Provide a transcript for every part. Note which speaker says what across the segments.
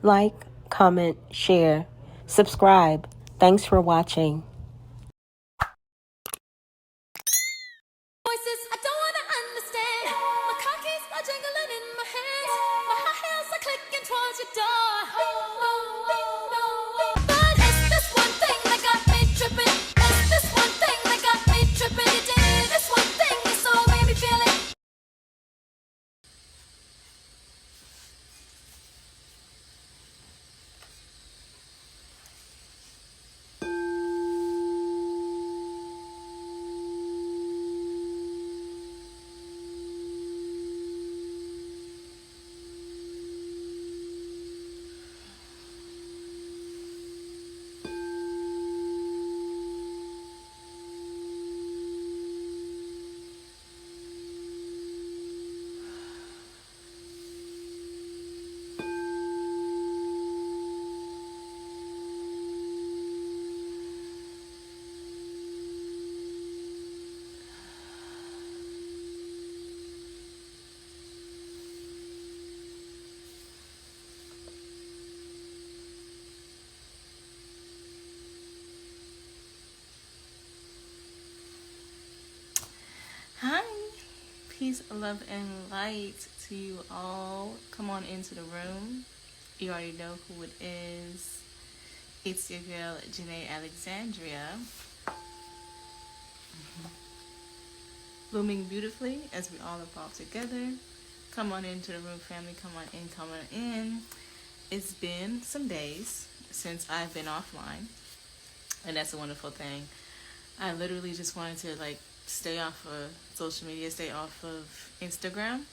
Speaker 1: like, comment, share, subscribe. Thanks for watching.
Speaker 2: Voices I don't wanna understand. My car keys are jingling in my hands. My high heels are clicking towards your door. But it's this one thing that got me tripping. It's this one thing that got me tripping. You did this one thing, your soul made me feel it.
Speaker 3: Hi, peace, love, and light to you all. Come on into the room. You already know who it is. It's your girl, Janae Alexandria. Blooming beautifully as we all evolve together. Come on into the room, family. Come on in, come on in. It's been some days since I've been offline, and that's a wonderful thing. I literally just wanted to stay off of social media, stay off of Instagram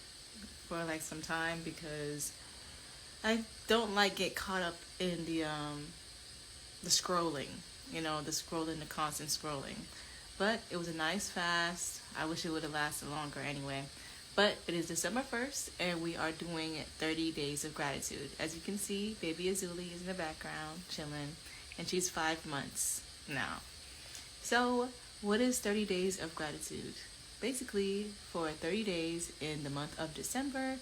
Speaker 3: for some time because I don't get caught up in the scrolling, the constant scrolling. But it was a nice fast. I wish it would have lasted longer anyway. But it is December 1st and we are doing 30 days of gratitude. As you can see, baby Azuli is in the background chilling, and she's 5 months now. So what is 30 days of gratitude? Basically, for 30 days in the month of December,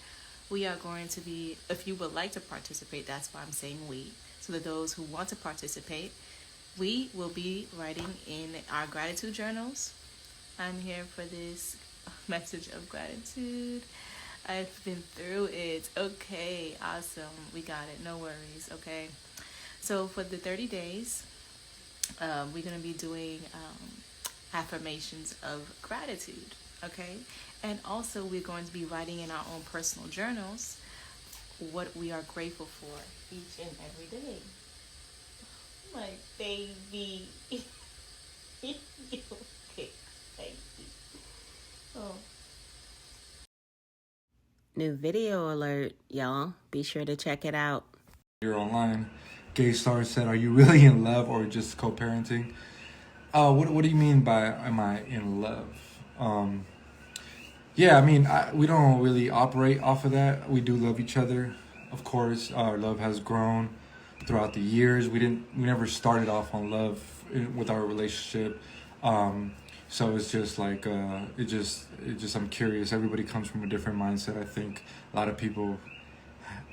Speaker 3: we are going to be, if you would like to participate, that's why I'm saying we. So that those who want to participate, we will be writing in our gratitude journals. I'm here for this message of gratitude. I've been through it. Okay, awesome. We got it. No worries. Okay. So for the 30 days, we're going to be doing affirmations of gratitude, okay? And also we're going to be writing in our own personal journals what we are grateful for each and every day. My baby. Okay, thank you. Oh.
Speaker 1: New video alert, y'all. Be sure to check it out.
Speaker 4: You're online. Gay Star said, "Are you really in love or just co-parenting?" What do you mean by am I in love? Yeah, I mean, we don't really operate off of that. We do love each other, of course. Our love has grown throughout the years. We never started off on love with our relationship. So it's just I'm curious. Everybody comes from a different mindset. I think a lot of people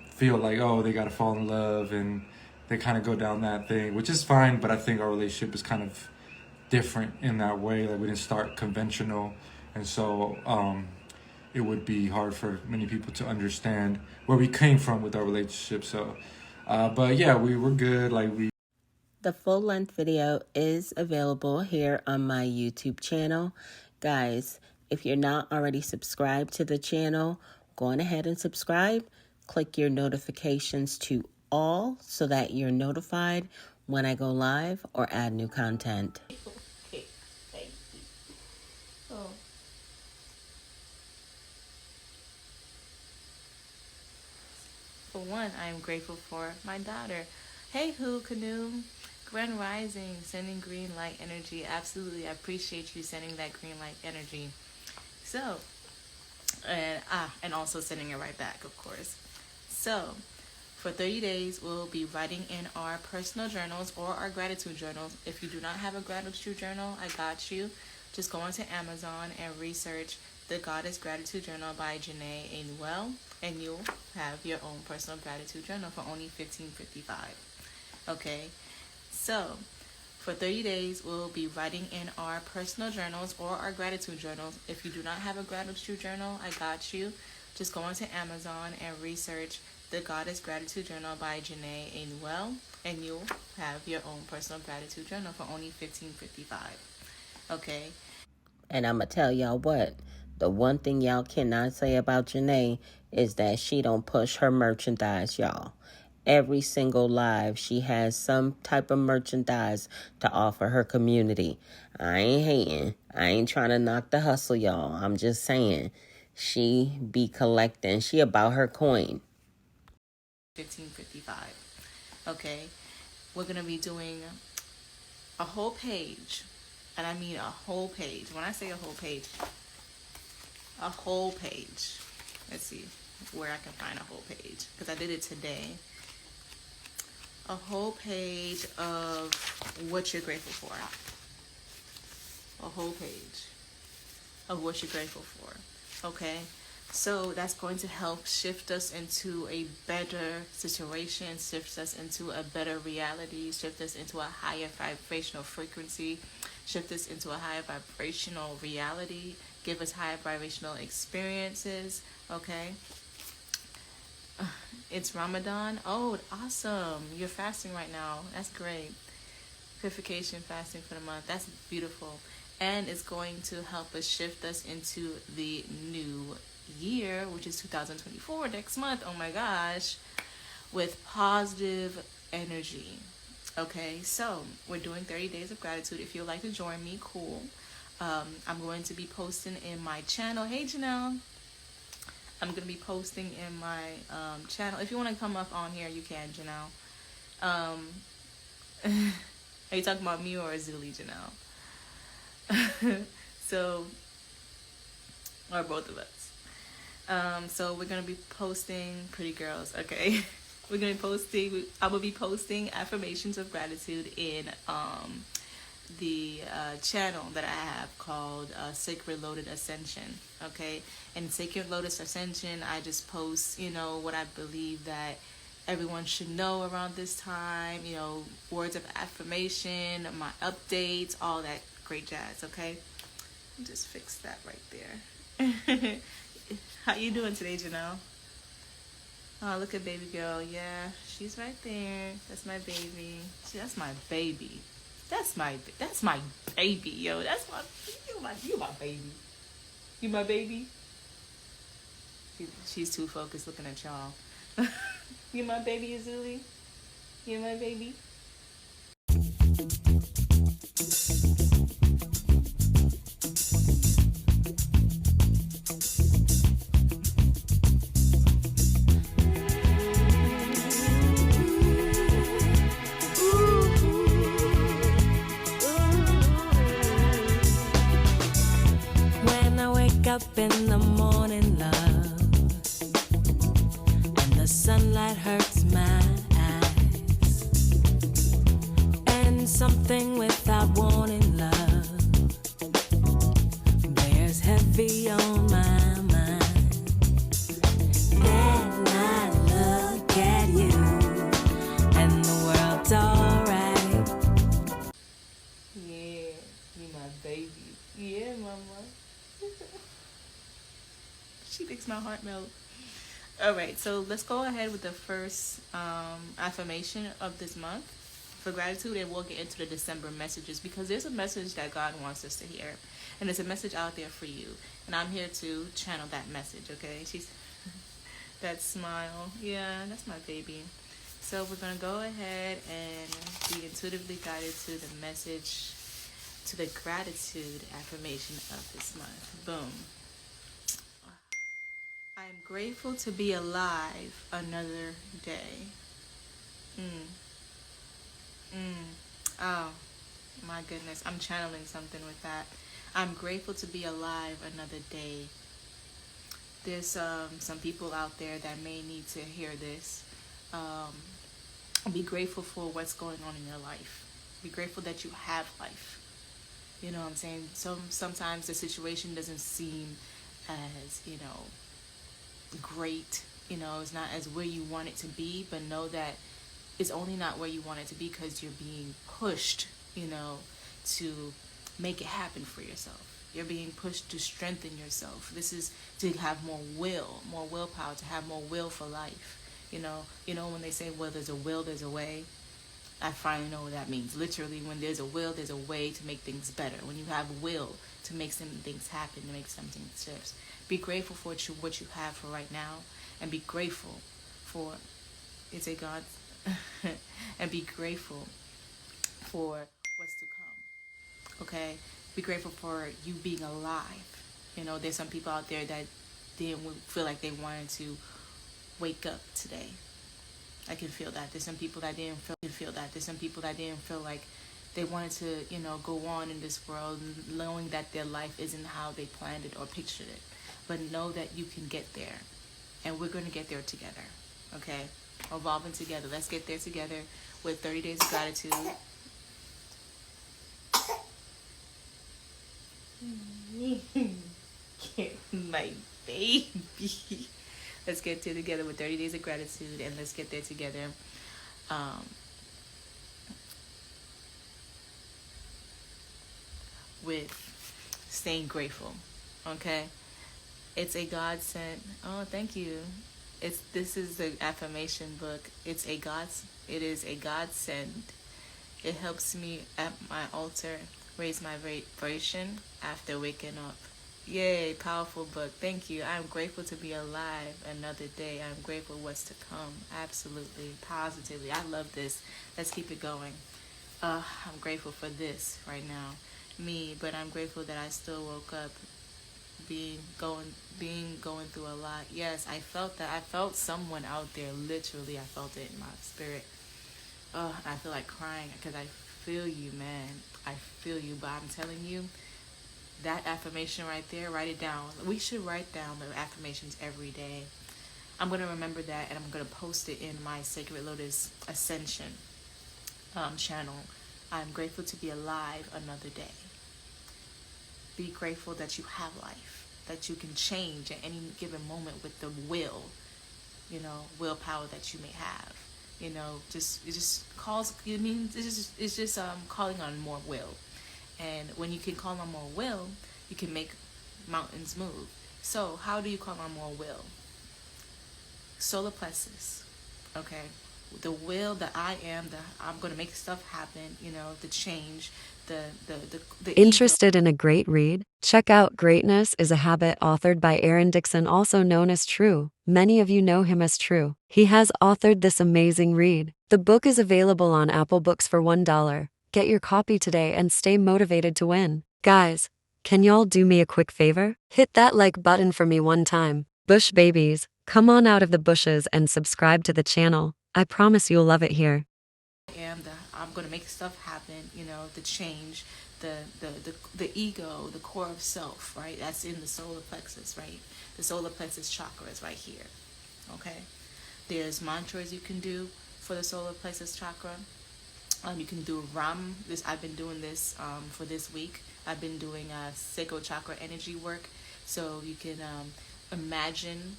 Speaker 4: feel like, oh, they gotta fall in love, and they kind of go down that thing, which is fine. But I think our relationship is kind of different in that way. Like, we didn't start conventional, and so it would be hard for many people to understand where we came from with our relationship. So but yeah, we were good.
Speaker 1: The full-length video is available here on my YouTube channel. Guys, if you're not already subscribed to the channel, go on ahead and subscribe. Click your notifications to all so that you're notified when I go live or add new content.
Speaker 3: Okay, thank you. Oh. For one, I am grateful for my daughter. Hey, Who Canoe, Grand Rising, sending green light energy. Absolutely, I appreciate you sending that green light energy. So, and also sending it right back, of course. So, for 30 days, we'll be writing in our personal journals or our gratitude journals. If you do not have a gratitude journal, I got you. Just go onto Amazon and research the Goddess Gratitude Journal by Janae Anuel. and you'll have your own personal gratitude journal for only $15.55. Okay, so for 30 days, we'll be writing in our personal journals or our gratitude journals. If you do not have a gratitude journal, I got you. Just go onto Amazon and research The Goddess Gratitude Journal by Janae A. Newell, and you'll have your own personal gratitude journal for only $15.55. Okay?
Speaker 1: And I'm going to tell y'all what. The one thing y'all cannot say about Janae is that she don't push her merchandise, y'all. Every single live, she has some type of merchandise to offer her community. I ain't hating. I ain't trying to knock the hustle, y'all. I'm just saying, she be collecting. She about her coin.
Speaker 3: $15.55. Okay? We're going to be doing a whole page. And I mean a whole page. When I say a whole page, let's see where I can find a whole page, because I did it today. A whole page of what you're grateful for. A whole page of what you're grateful for. Okay? So that's going to help shift us into a better situation, shift us into a better reality, shift us into a higher vibrational frequency, shift us into a higher vibrational reality, give us higher vibrational experiences. Okay? It's Ramadan. Oh, awesome. You're fasting right now. That's great. Purification fasting for the month. That's beautiful. And it's going to help us shift us into the new year, which is 2024, next month. Oh my gosh. With positive energy. Okay, so we're doing 30 days of gratitude. If you'd like to join me, cool. I'm going to be posting in my channel. Hey, Janelle. I'm going to be posting in my channel. If you want to come up on here, you can, Janelle. Are you talking about me or Zuli, Janelle? So, or both of us. So we're going to be posting, pretty girls, okay? We're going to be posting, I will be posting affirmations of gratitude in the channel that I have called Sacred Lotus Ascension. Okay, and Sacred Lotus Ascension, I just post, what I believe that everyone should know around this time, words of affirmation, my updates, all that great jazz. Okay, just fix that right there. How you doing today, Janelle? Oh, look at baby girl. Yeah, she's right there. That's my baby. That's my baby. That's my baby, yo. That's you my baby. You my baby? She's too focused looking at y'all. You my baby, Azuli? You my baby?
Speaker 2: Up in the morning, love, and the sunlight hurts my eyes, and something without warning, love, bears heavy on my mind. Then I look at you, and the world's alright.
Speaker 3: Yeah, you my baby. Yeah, mama. She makes my heart melt. All right, so let's go ahead with the first affirmation of this month for gratitude, and we'll get into the December messages, because there's a message that God wants us to hear, and there's a message out there for you, and I'm here to channel that message. Okay, she's that smile. Yeah, that's my baby. So we're gonna go ahead and be intuitively guided to the message, to the gratitude affirmation of this month. Boom. I am grateful to be alive another day. Oh, my goodness. I'm channeling something with that. I'm grateful to be alive another day. There's some people out there that may need to hear this. Be grateful for what's going on in your life. Be grateful that you have life. You know what I'm saying? Sometimes the situation doesn't seem as, great it's not as where you want it to be, but know that it's only not where you want it to be because you're being pushed, to make it happen for yourself. You're being pushed to strengthen yourself. This is to have more willpower, to have more will for life. When they say, well, there's a will, there's a way. I finally know what that means. Literally, when there's a will, there's a way to make things better. When you have will to make some things happen, to make something shift. Be grateful for what you have for right now, and be grateful for, it's a God, and be grateful for what's to come. Okay, be grateful for you being alive. There's some people out there that didn't feel like they wanted to wake up today. I can feel that. There's some people that didn't feel that. There's some people that didn't feel like they wanted to, go on in this world, knowing that their life isn't how they planned it or pictured it. But know that you can get there, and we're going to get there together. Okay, evolving together. Let's get there together with 30 days of gratitude. My baby. Let's get there together with 30 days of gratitude, and let's get there together. With staying grateful. Okay, it's a God sent. Oh, thank you. This is the affirmation book. It is a God sent. It helps me at my altar raise my vibration after waking up. Yay, powerful book. Thank you. I'm grateful to be alive another day. I'm grateful what's to come. Absolutely, positively. I love this. Let's keep it going. I'm grateful for this right now. But I'm grateful that I still woke up going through a lot. Yes, I felt that. I felt someone out there. Literally, I felt it in my spirit. I feel like crying because I feel you, man. I feel you, but I'm telling you, that affirmation right there, write it down. We should write down the affirmations every day. I'm going to remember that, and I'm going to post it in my Sacred Lotus Ascension channel. I'm grateful to be alive another day. Be grateful that you have life, that you can change at any given moment with the willpower that you may have. It just calls. It's just calling on more will, and when you can call on more will, you can make mountains move. So how do you call on more will? Solar plexus, okay. The will that I'm going to make stuff happen. The change, the
Speaker 5: Interested in a great read? Check out Greatness is a Habit, authored by Aaron Dixon, also known as True. Many of you know him as True. He has authored this amazing read. The book is available on Apple Books for $1. Get your copy today and stay motivated to win. Guys, can y'all do me a quick favor? Hit that like button for me one time. Bush babies, come on out of the bushes and subscribe to the channel. I promise you'll love it here.
Speaker 3: I'm going to make stuff happen. The change, the ego, the core of self, right? That's in the solar plexus, right? The solar plexus chakra is right here. Okay. There's mantras you can do for the solar plexus chakra. You can do Ram. I've been doing this for this week. I've been doing sacral chakra energy work. So you can imagine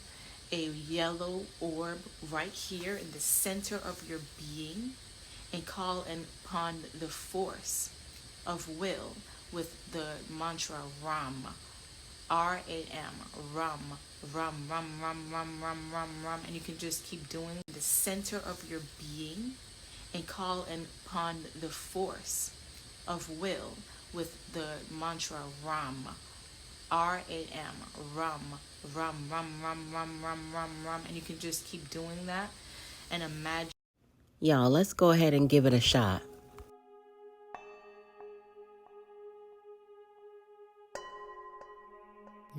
Speaker 3: a yellow orb right here in the center of your being, and call upon the force of will with the mantra Ram. RAM. Ram. Ram, ram, ram, ram, ram, ram, ram. And you can just keep doing the center of your being, and call upon the force of will with the mantra Ram. RAM. Ram. Ram, ram, ram, ram, ram, ram, ram. And you can just keep doing that and imagine.
Speaker 1: Y'all, let's go ahead and give it a shot.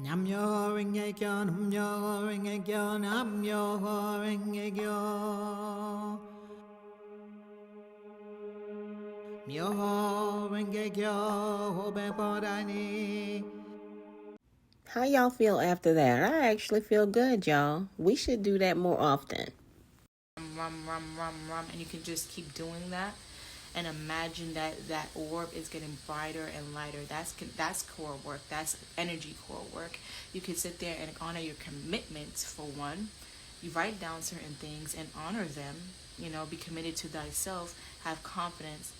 Speaker 6: Namyo Renge Kyo, Namyo Renge Kyo, Namyo Renge Kyo. Myoho Renge Kyo, Hoben Podani.
Speaker 1: How y'all feel after that? I actually feel good, y'all. We should do that more often.
Speaker 3: And you can just keep doing that and imagine that orb is getting brighter and lighter. That's core work. That's energy core work. You can sit there and honor your commitments. For one, you write down certain things and honor them. Be committed to thyself, have confidence,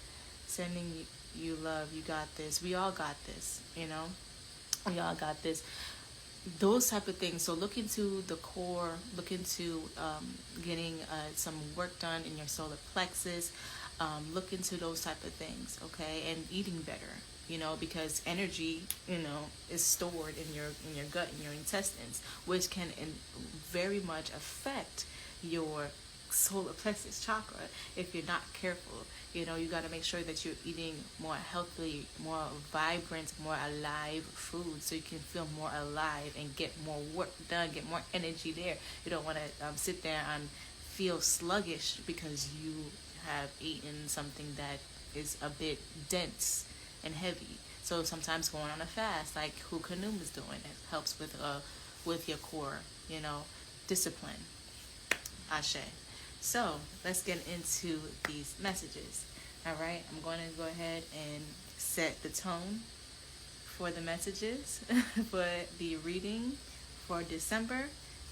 Speaker 3: sending you love. You got this. We all got this. We all got this. Those type of things. So look into the core. Look into getting some work done in your solar plexus. Look into those type of things, okay? And eating better, because energy, is stored in your gut, in your intestines, which can very much affect your solar plexus chakra if you're not careful. You got to make sure that you're eating more healthy, more vibrant, more alive food, so you can feel more alive and get more work done, get more energy there. You don't want to sit there and feel sluggish because you have eaten something that is a bit dense and heavy. So sometimes going on a fast, like Hukanum is doing, it helps with your core, discipline. Ashe. So let's get into these messages. All right, I'm going to go ahead and set the tone for the messages for the reading for December,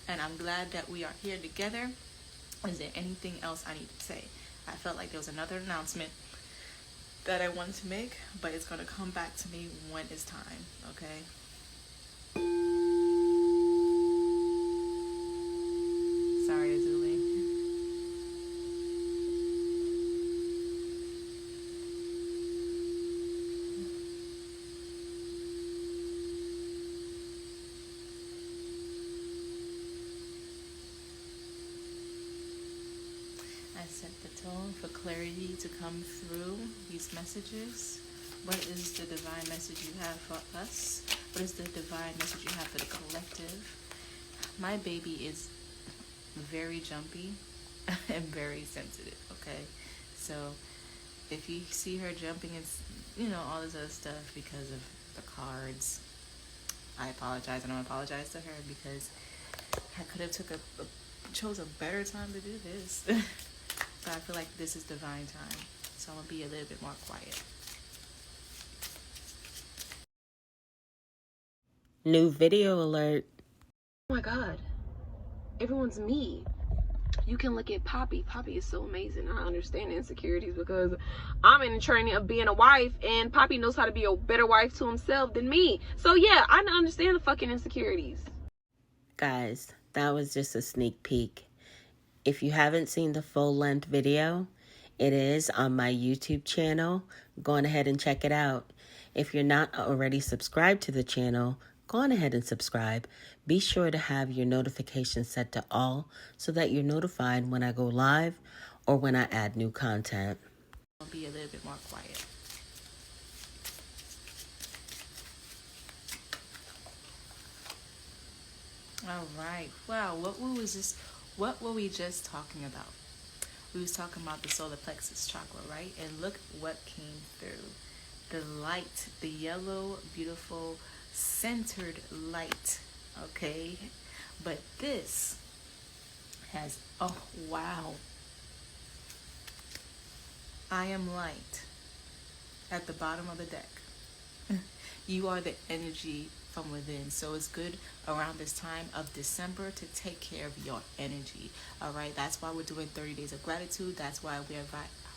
Speaker 3: and I'm glad that we are here together. Is there anything else I need to say? I felt like there was another announcement that I wanted to make, but it's going to come back to me when it's time, okay? Sorry, Azuli. I set the tone for clarity to come through these messages. What is the divine message you have for us? What is the divine message you have for the collective? My baby is very jumpy and very sensitive, okay? So if you see her jumping and, all this other stuff because of the cards, I apologize, and I apologize to her because I could have chose a better time to do this. But I feel like this is divine time, so I'm gonna be a little bit more quiet.
Speaker 1: New video alert.
Speaker 7: Oh my God, everyone's me. You can look at Poppy. Poppy is so amazing. I understand the insecurities because I'm in the training of being a wife, and Poppy knows how to be a better wife to himself than me. So yeah, I understand the fucking insecurities.
Speaker 1: Guys, that was just a sneak peek. If you haven't seen the full-length video, it is on my YouTube channel. Go on ahead and check it out. If you're not already subscribed to the channel, go on ahead and subscribe. Be sure to have your notifications set to all so that you're notified when I go live or when I add new content.
Speaker 3: I'll be a little bit more quiet. All right. Wow. What were we just talking about? We was talking about the solar plexus chakra, right? And look what came through. The light, the yellow, beautiful, centered light. Okay? But this has, oh, wow. I am light at the bottom of the deck. You are the energy from within. So it's good around this time of December to take care of your energy. All right. That's why we're doing 30 days of gratitude. That's why we are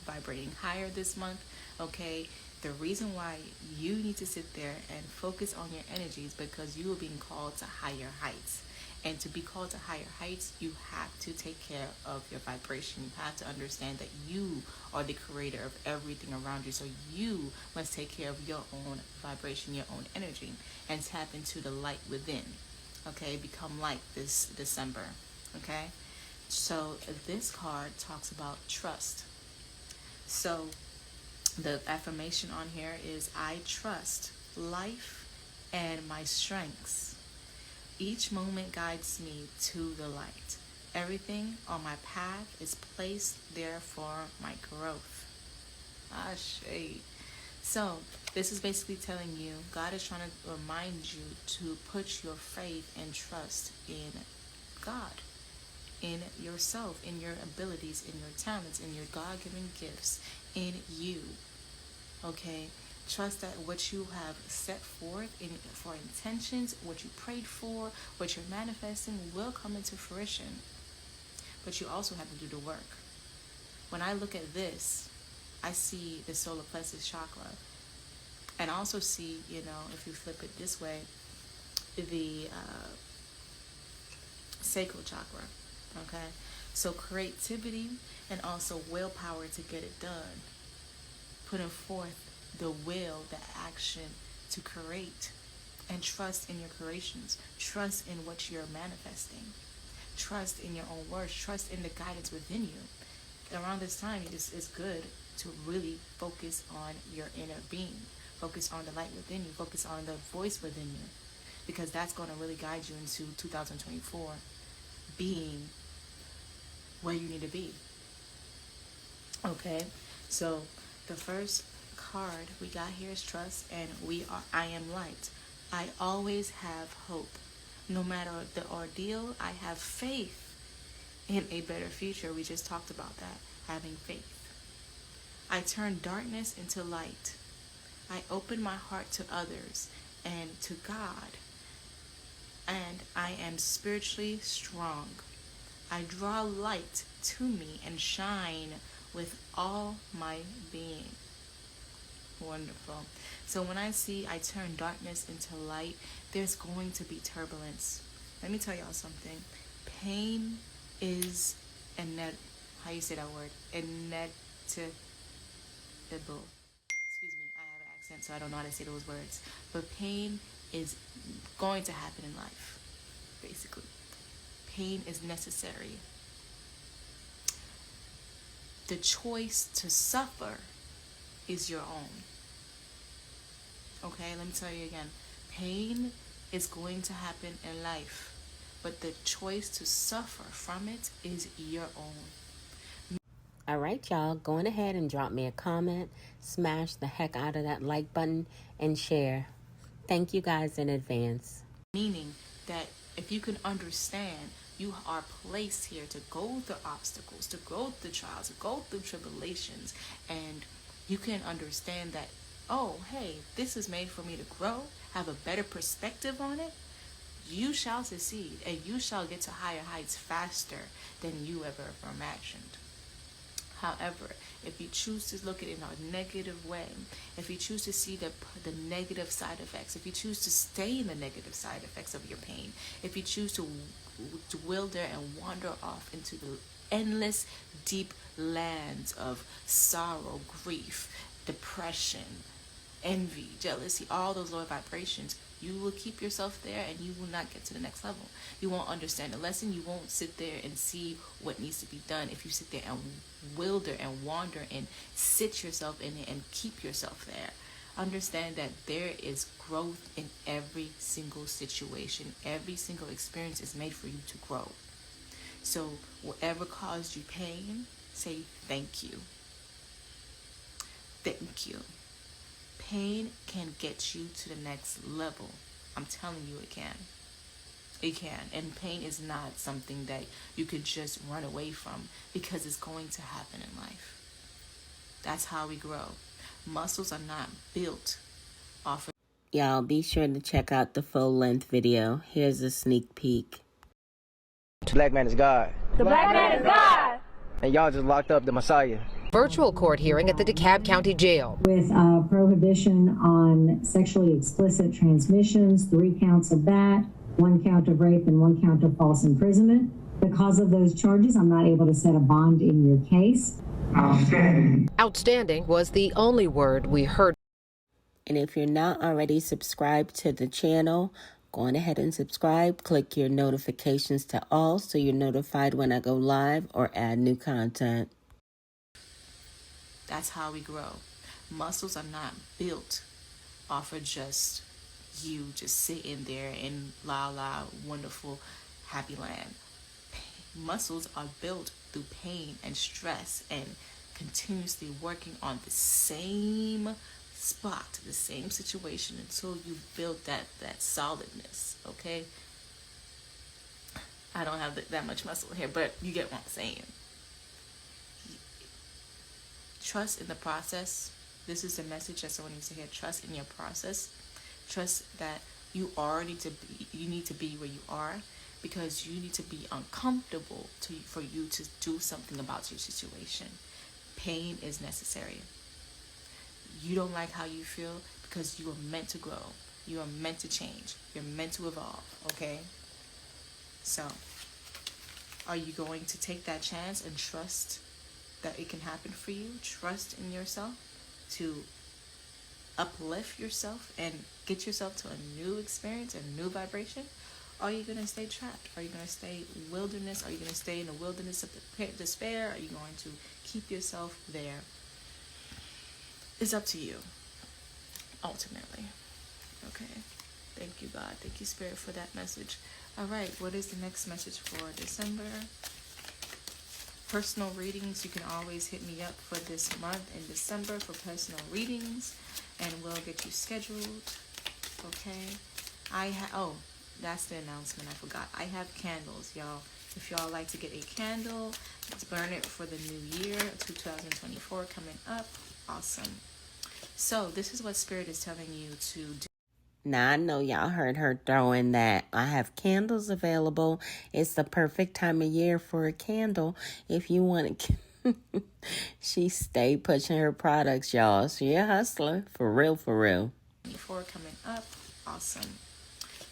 Speaker 3: vibrating higher this month. Okay. The reason why you need to sit there and focus on your energies because you are being called to higher heights. And to be called to higher heights, you have to take care of your vibration. You have to understand that you are the creator of everything around you. So you must take care of your own vibration, your own energy, and tap into the light within. Okay, become light this December. Okay, so this card talks about trust. So the affirmation on here is, I trust life and my strengths. Each moment guides me to the light. Everything on my path is placed there for my growth. Ashe. So this is basically telling you, God is trying to remind you to put your faith and trust in God, in yourself, in your abilities, in your talents, in your God-given gifts, in you. Okay? Trust that what you have set forth for intentions, what you prayed for, what you're manifesting will come into fruition. but you also have to do the work. When I look at this, I see the solar plexus chakra, and I also see, if you flip it this way, the sacral chakra. Okay, so creativity and also willpower to get it done, putting forth the will, the action to create, and trust in your creations, trust in what you're manifesting, trust in your own words, trust in the guidance within you. Around this time, it's good to really focus on your inner being, focus on the light within you, focus on the voice within you, because that's going to really guide you into 2024 being where you need to be. Okay, so the first card we got here is trust, and I am light. I always have hope. No matter the ordeal, I have faith in a better future. We just talked about that, having faith. I turn darkness into light. I open my heart to others and to God. And I am spiritually strong. I draw light to me and shine with all my being. Wonderful. So when I turn darkness into light, there's going to be turbulence. Let me tell y'all something. Pain is how you say that word? Inevitable. Excuse me, I have an accent, so I don't know how to say those words. But pain is going to happen in life, basically. Pain is necessary. The choice to suffer is your own. Okay, let me tell you again. Pain is going to happen in life, but the choice to suffer from it is your own.
Speaker 1: All right, y'all, go on ahead and drop me a comment, smash the heck out of that like button, and share. Thank you guys in advance.
Speaker 3: Meaning that if you can understand, you are placed here to go through obstacles, to go through trials, to go through tribulations, and you can understand that, oh, hey, this is made for me to grow, have a better perspective on it. You shall succeed, and you shall get to higher heights faster than you ever imagined. However, if you choose to look at it in a negative way, if you choose to see the negative side effects, if you choose to stay in the negative side effects of your pain, if you choose to dwindle and wander off into the endless deep lands of sorrow, grief, depression, envy, jealousy, all those lower vibrations, you will keep yourself there and you will not get to the next level. You won't understand the lesson. You won't sit there and see what needs to be done if you sit there and wilder and wander and sit yourself in it and keep yourself there. Understand that there is growth in every single situation. Every single experience is made for you to grow. So whatever caused you pain, say thank you. Thank you. Pain can get you to the next level. I'm telling you it can. It can. And pain is not something that you can just run away from, because it's going to happen in life. That's how we grow. Muscles are not built off of...
Speaker 1: Y'all, be sure to check out the full-length video. Here's a sneak peek.
Speaker 8: The black man is God.
Speaker 9: The black man is God.
Speaker 8: And y'all just locked up the Messiah.
Speaker 10: Virtual court hearing at the DeKalb County Jail.
Speaker 11: With a prohibition on sexually explicit transmissions, 3 counts of that, 1 count of rape, and 1 count of false imprisonment. Because of those charges, I'm not able to set a bond in your case.
Speaker 10: Outstanding. Outstanding was the only word we heard.
Speaker 1: And if you're not already subscribed to the channel, go on ahead and subscribe. Click your notifications to all so you're notified when I go live or add new content.
Speaker 3: That's how we grow. Muscles are not built off of just you just sitting there in la wonderful happy land. Muscles are built through pain and stress and continuously working on the same spot, the same situation, until you build that solidness. Okay, I don't have that much muscle here, but you get what I'm saying. Trust in the process. This is the message that someone needs to hear. Trust in your process. Trust that you need to be where you are, because you need to be uncomfortable for you to do something about your situation. Pain is necessary. You don't like how you feel because you are meant to grow. You are meant to change. You're meant to evolve, okay? So, are you going to take that chance and trust that it can happen for you? Trust in yourself to uplift yourself and get yourself to a new experience, a new vibration? Or are you going to stay trapped? Are you going to stay wilderness? Are you going to stay in the wilderness of despair? Are you going to keep yourself there? It's up to you, ultimately. Okay. Thank you, God. Thank you, Spirit, for that message. All right. What is the next message for December? Personal readings. You can always hit me up for this month in December for personal readings, and we'll get you scheduled. Okay. That's the announcement. I forgot. I have candles, y'all. If y'all like to get a candle, let's burn it for the new year, 2024 coming up. Awesome. So this is what Spirit is telling you to do.
Speaker 1: Now, I know y'all heard her throw in that I have candles available. It's the perfect time of year for a candle if you want to. She stayed pushing her products, y'all. She a hustler. For real, for real.
Speaker 3: 24 coming up. Awesome.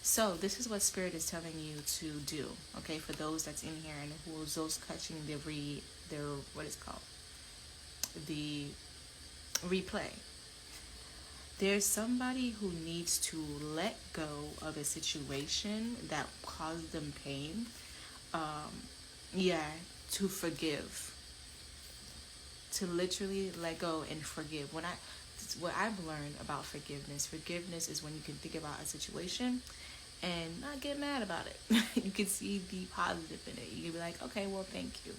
Speaker 3: So this is what Spirit is telling you to do, okay, for those that's in here and who's those catching the replay. There's somebody who needs to let go of a situation that caused them pain. To forgive. To literally let go and forgive. What I've learned about forgiveness is when you can think about a situation and not get mad about it. You can see the positive in it. You can be like, okay, well, thank you.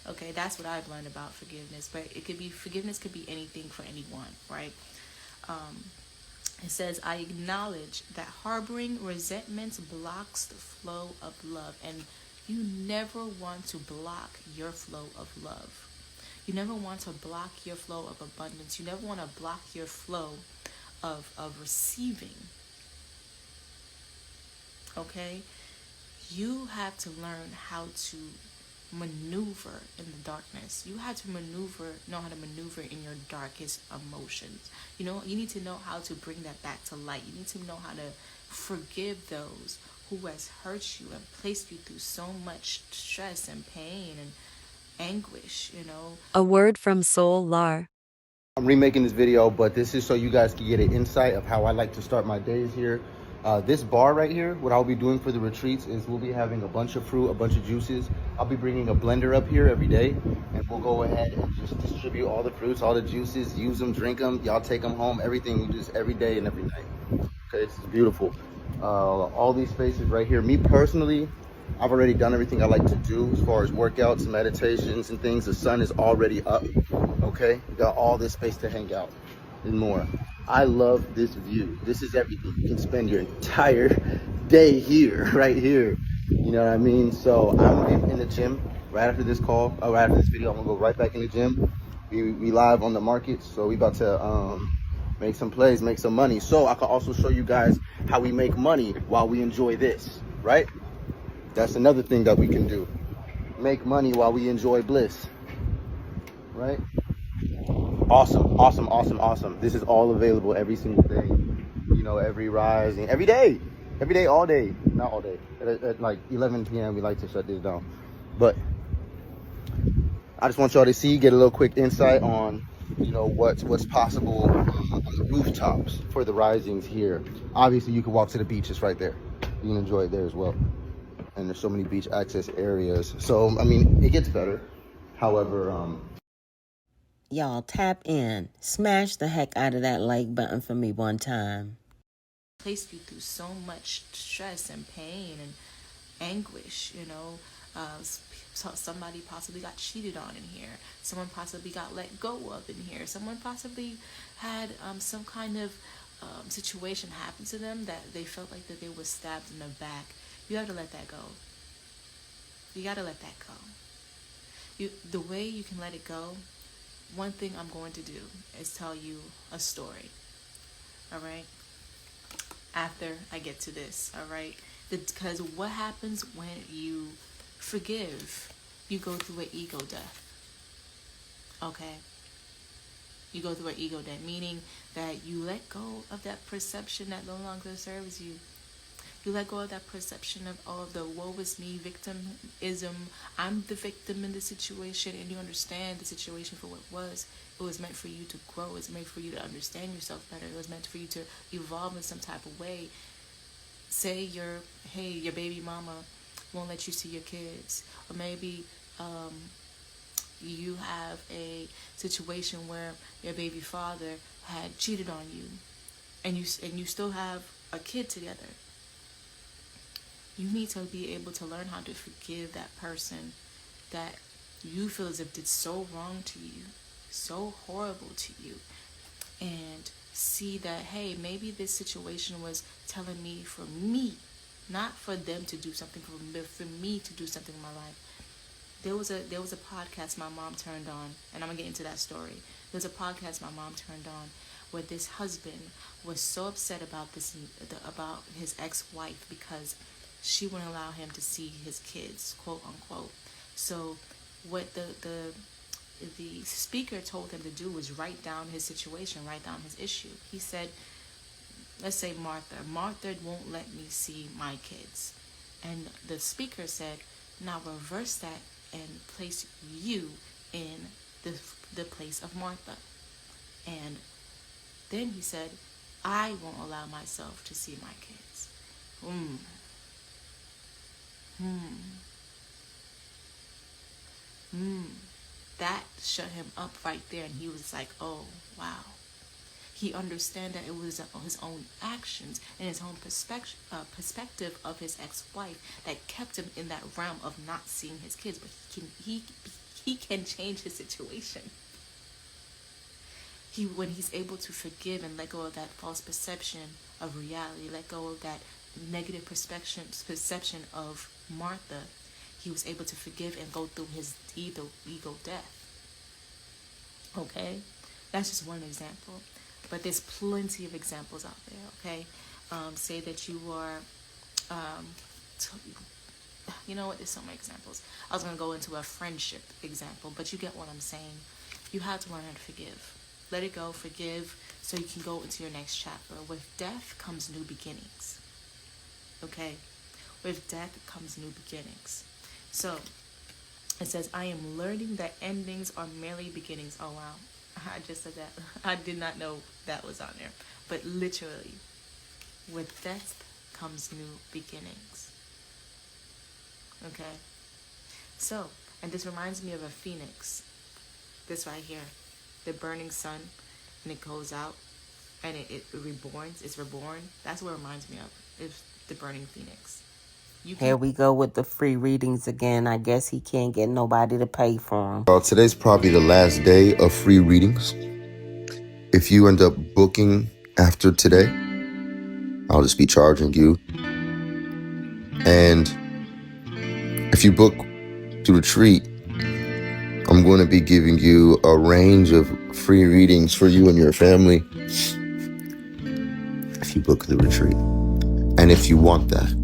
Speaker 3: Okay, that's what I've learned about forgiveness. But forgiveness could be anything for anyone, right? It says, I acknowledge that harboring resentments blocks the flow of love. And you never want to block your flow of love. You never want to block your flow of abundance. You never want to block your flow of receiving. Okay? You have to learn how to maneuver in the darkness. You have to know how to maneuver in your darkest emotions. You need to know how to bring that back to light. You need to know how to forgive those who has hurt you and placed you through so much stress and pain and anguish,
Speaker 5: A word from Soul Lar.
Speaker 12: I'm remaking this video, but this is so you guys can get an insight of how I like to start my days here. This bar right here, what I'll be doing for the retreats is we'll be having a bunch of fruit, a bunch of juices. I'll be bringing a blender up here every day, and we'll go ahead and just distribute all the fruits, all the juices, use them, drink them. Y'all take them home. Everything we do this every day and every night. Okay, this is beautiful. All these spaces right here. Me personally, I've already done everything I like to do as far as workouts, meditations, and things. The sun is already up. Okay, we got all this space to hang out and more. I love this view. This is everything. You can spend your entire day here, right here. You know what I mean? So I'm gonna be in the gym right after this call. Right after this video, I'm gonna go right back in the gym. We live on the market, so we about to make some plays, make some money. So I can also show you guys how we make money while we enjoy this, right? That's another thing that we can do. Make money while we enjoy bliss, right? Awesome. This is all available every single day. Every rising, every day, all day. Not all day. At like 11 p.m. we like to shut this down. But I just want y'all to get a little quick insight on, what's possible on the rooftops for the risings here. Obviously, you can walk to the beach. It's right there. You can enjoy it there as well. And there's so many beach access areas. So, I mean, it gets better. However,
Speaker 1: Y'all tap in. Smash the heck out of that like button for me one time.
Speaker 3: Placed you through so much stress and pain and anguish, somebody possibly got cheated on in here. Someone possibly got let go of in here. Someone possibly had some kind of situation happen to them that they felt like that they were stabbed in the back. You have to let that go. You got to let that go. The way you can let it go, one thing I'm going to do is tell you a story. All right? After I get to this, all right? Because what happens when you forgive? You go through an ego death. Okay? You go through an ego death, meaning that you let go of that perception that no longer serves you. You let go of that perception of all of the woe is me, victimism. I'm the victim in the situation, and you understand the situation for what it was. It was meant for you to grow. It was meant for you to understand yourself better. It was meant for you to evolve in some type of way. Say your baby mama won't let you see your kids, or maybe you have a situation where your baby father had cheated on you, and you still have a kid together. You need to be able to learn how to forgive that person that you feel as if did so wrong to you, so horrible to you, and see that, hey, maybe this situation was telling me for me, not for them to do something for me, but for me to do something in my life. There was a podcast my mom turned on, and I'm gonna get into that story. There was a podcast my mom turned on where this husband was so upset about about his ex-wife because she wouldn't allow him to see his kids, quote unquote. So what the speaker told him to do was write down his situation, write down his issue. He said, let's say Martha won't let me see my kids. And the speaker said, now reverse that and place you in the place of Martha. And then he said, I won't allow myself to see my kids. That shut him up right there, and he was like, oh, wow. He understood that it was his own actions and his own perspective of his ex-wife that kept him in that realm of not seeing his kids. But he can change his situation. When he's able to forgive and let go of that false perception of reality, let go of that negative perception of Martha, he was able to forgive and go through his ego death. Okay? That's just one example. But there's plenty of examples out there, okay? Say that you are, you know what, there's so many examples. I was going to go into a friendship example, but you get what I'm saying. You have to learn how to forgive. Let it go, forgive, so you can go into your next chapter. With death comes new beginnings, okay? With death comes new beginnings. So, it says, I am learning that endings are merely beginnings. Oh, wow. I just said that. I did not know that was on there. But literally, with death comes new beginnings. Okay? So, and this reminds me of a phoenix. This right here. The burning sun, and it goes out, and it reborns. It's reborn. That's what it reminds me of. It's the burning phoenix.
Speaker 1: Here we go with the free readings again. I guess he can't get nobody to pay for them.
Speaker 12: Today's probably the last day of free readings. If you end up booking after today, I'll just be charging you. And if you book the retreat, I'm going to be giving you a range of free readings for you and your family if you book the retreat. And if you want that.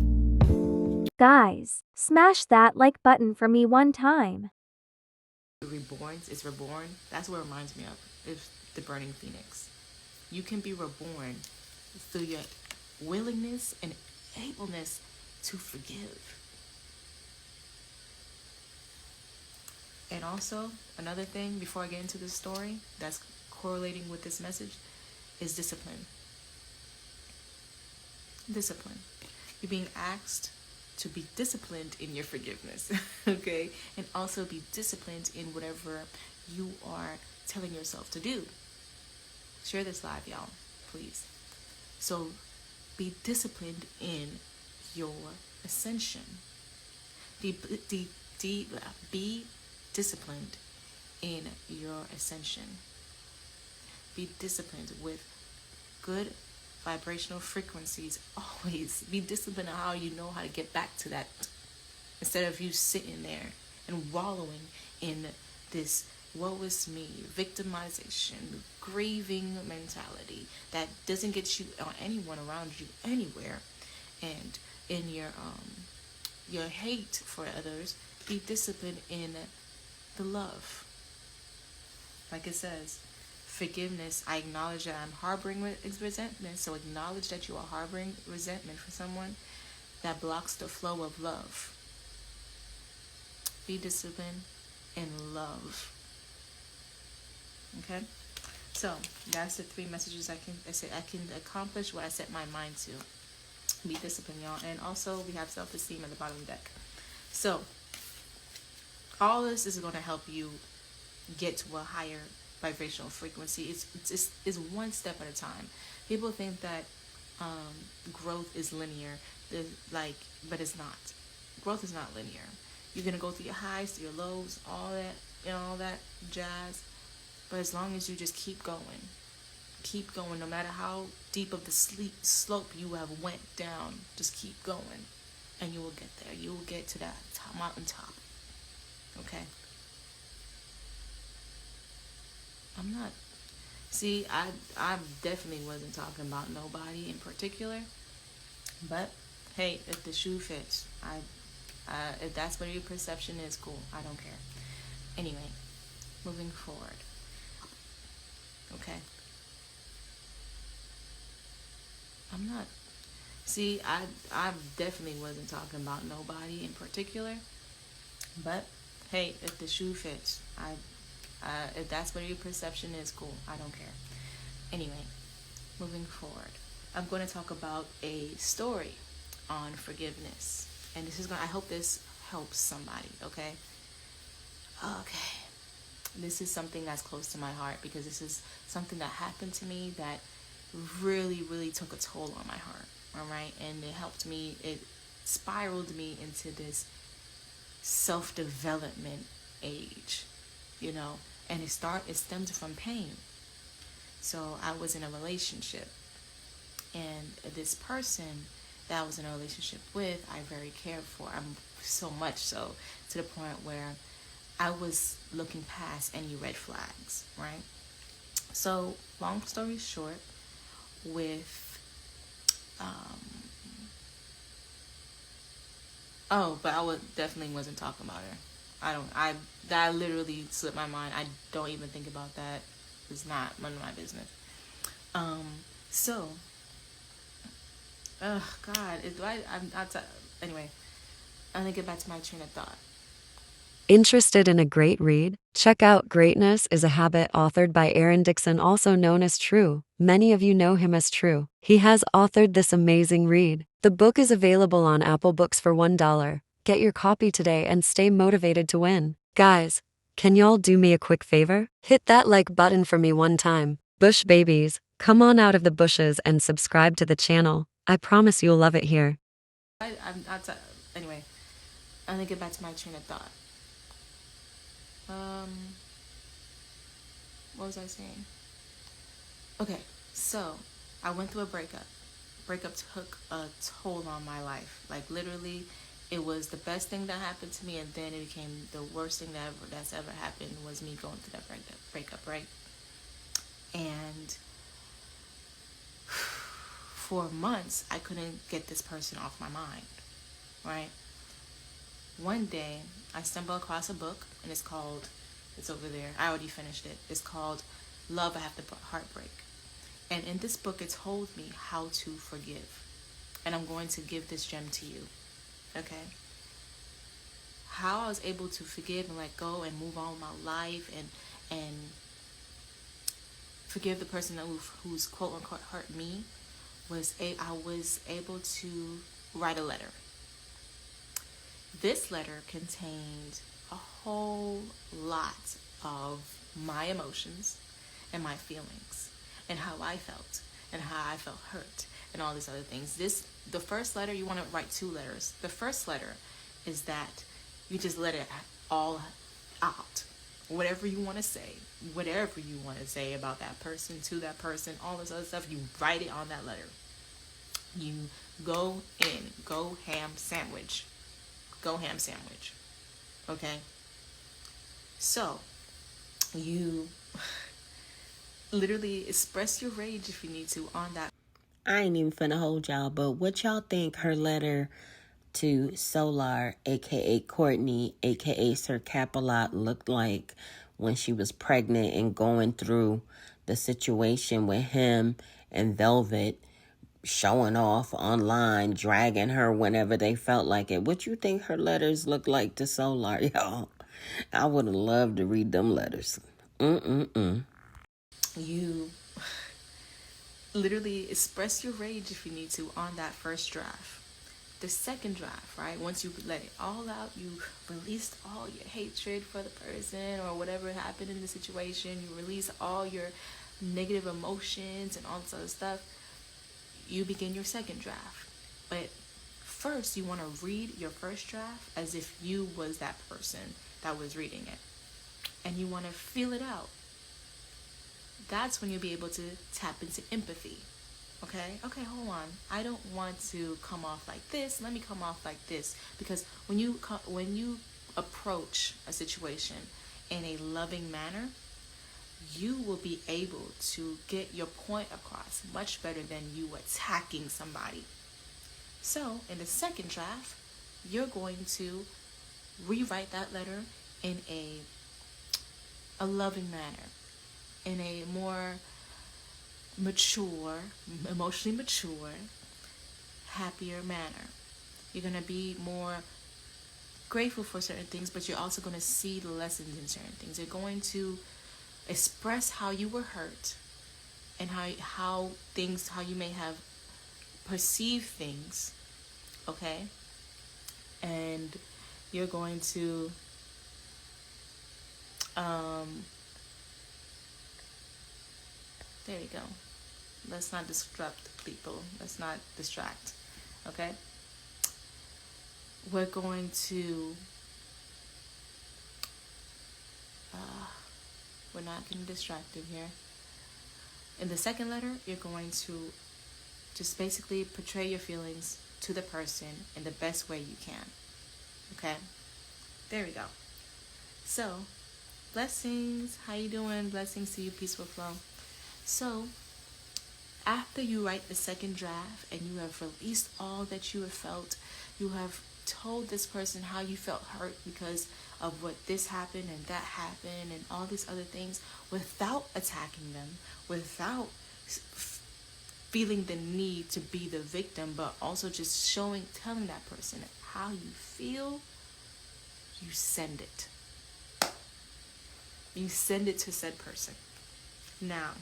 Speaker 9: Guys, smash that like button for me one time.
Speaker 3: It's reborn. That's what it reminds me of. It's the burning phoenix. You can be reborn through your willingness and ableness to forgive. And also, another thing before I get into this story that's correlating with this message is discipline. Discipline. You're being asked to be disciplined in your forgiveness, okay? And also be disciplined in whatever you are telling yourself to do. Share this live, y'all, please. So be disciplined in your ascension. Be disciplined in your ascension. Be disciplined with good vibrational frequencies. Always be disciplined on how you know how to get back to that, instead of you sitting there and wallowing in this woe is me, victimization, grieving mentality that doesn't get you or anyone around you anywhere. And in your hate for others. Be disciplined in the love. Like it says, forgiveness. I acknowledge that I'm harboring resentment. So acknowledge that you are harboring resentment for someone. That blocks the flow of love. Be disciplined in love. Okay? So that's the 3 messages I can accomplish what I set my mind to. Be disciplined, y'all. And also we have self-esteem at the bottom of the deck. So all this is going to help you get to a higher vibrational frequency. It's one step at a time. People think that growth is linear, but it's not. Growth is not linear. You're gonna go through your highs, through your lows, all that jazz. But as long as you just keep going, no matter how deep of the slope you have went down, just keep going, and you will get there. You will get to that mountaintop. Okay. I definitely wasn't talking about nobody in particular, but hey, if the shoe fits, if that's what your perception is, cool. I don't care. Anyway, moving forward. Okay. I definitely wasn't talking about nobody in particular, but hey, if the shoe fits, if that's what your perception is, cool. I don't care. Anyway, moving forward, I'm going to talk about a story on forgiveness, and I hope this helps somebody. Okay. This is something that's close to my heart because this is something that happened to me that really, really took a toll on my heart. All right, and it spiraled me into this self-development age, and it stemmed from pain. So I was in a relationship, and this person that I was in a relationship with, I very cared for. I'm so much so to the point where I was looking past any red flags, right? So long story short, but I definitely wasn't talking about her. That literally slipped my mind. I don't even think about that. It's not none of my business. God, anyway, I'm gonna get back to my train of thought.
Speaker 5: Interested in a great read? Check out Greatness is a Habit, authored by Aaron Dixon, also known as True. Many of you know him as True. He has authored this amazing read. The book is available on Apple Books for $1. Get your copy today and stay motivated to win. Guys, can y'all do me a quick favor? Hit that like button for me one time. Bush babies, come on out of the bushes and subscribe to the channel. I promise you'll love it here.
Speaker 3: Anyway, I'm gonna get back to my train of thought. What was I saying? Okay, so I went through a breakup. Breakup took a toll on my life. Like literally, it was the best thing that happened to me, and then it became the worst thing that's ever happened was me going through that breakup, right? And for months, I couldn't get this person off my mind, right? One day, I stumbled across a book, and it's over there. I already finished it. It's called Love After Heartbreak. And in this book, it told me how to forgive. And I'm going to give this gem to you, okay? How I was able to forgive and let go and move on with my life and forgive the person who's quote-unquote hurt me I was able to write a letter. This letter contained a whole lot of my emotions and my feelings and how I felt and how I felt hurt and all these other things. The first letter, you want to write 2 letters. The first letter is that you just let it all out. Whatever you want to say about that person, to that person, all this other stuff, you write it on that letter. You go ham sandwich. Okay? So, you literally express your rage if you need to on that.
Speaker 1: I ain't even finna hold y'all, but what y'all think her letter to Solar, aka Courtney, aka Sir Capalot, looked like when she was pregnant and going through the situation with him and Velvet showing off online, dragging her whenever they felt like it? What you think her letters look like to Solar, y'all? I would have loved to read them letters.
Speaker 3: You literally express your rage if you need to on that first draft. The second draft, right? Once you let it all out, you released all your hatred for the person or whatever happened in the situation, you release all your negative emotions and all this other stuff, you begin your second draft. But first, you want to read your first draft as if you was that person that was reading it. And you want to feel it out. That's when you'll be able to tap into empathy. Okay, hold on. I don't want to come off like this. Let me come off like this. Because when you approach a situation in a loving manner, you will be able to get your point across much better than you attacking somebody. So, in the second draft, you're going to rewrite that letter in a loving manner, in a more mature, emotionally mature, happier manner. You're going to be more grateful for certain things, but you're also going to see the lessons in certain things. You're going to express how you were hurt and how you may have perceived things, okay? And you're going to there you go. Let's not disrupt people. Let's not distract. Okay? We're going to we're not getting distracted here. In the second letter, you're going to just basically portray your feelings to the person in the best way you can. Okay? There we go. So, blessings. How you doing? Blessings to you, peaceful flow. So, after you write the second draft and you have released all that you have felt, you have told this person how you felt hurt because of what this happened and that happened and all these other things, without attacking them, without feeling the need to be the victim, but also just telling that person how you feel, you send it. You send it to said person. Now,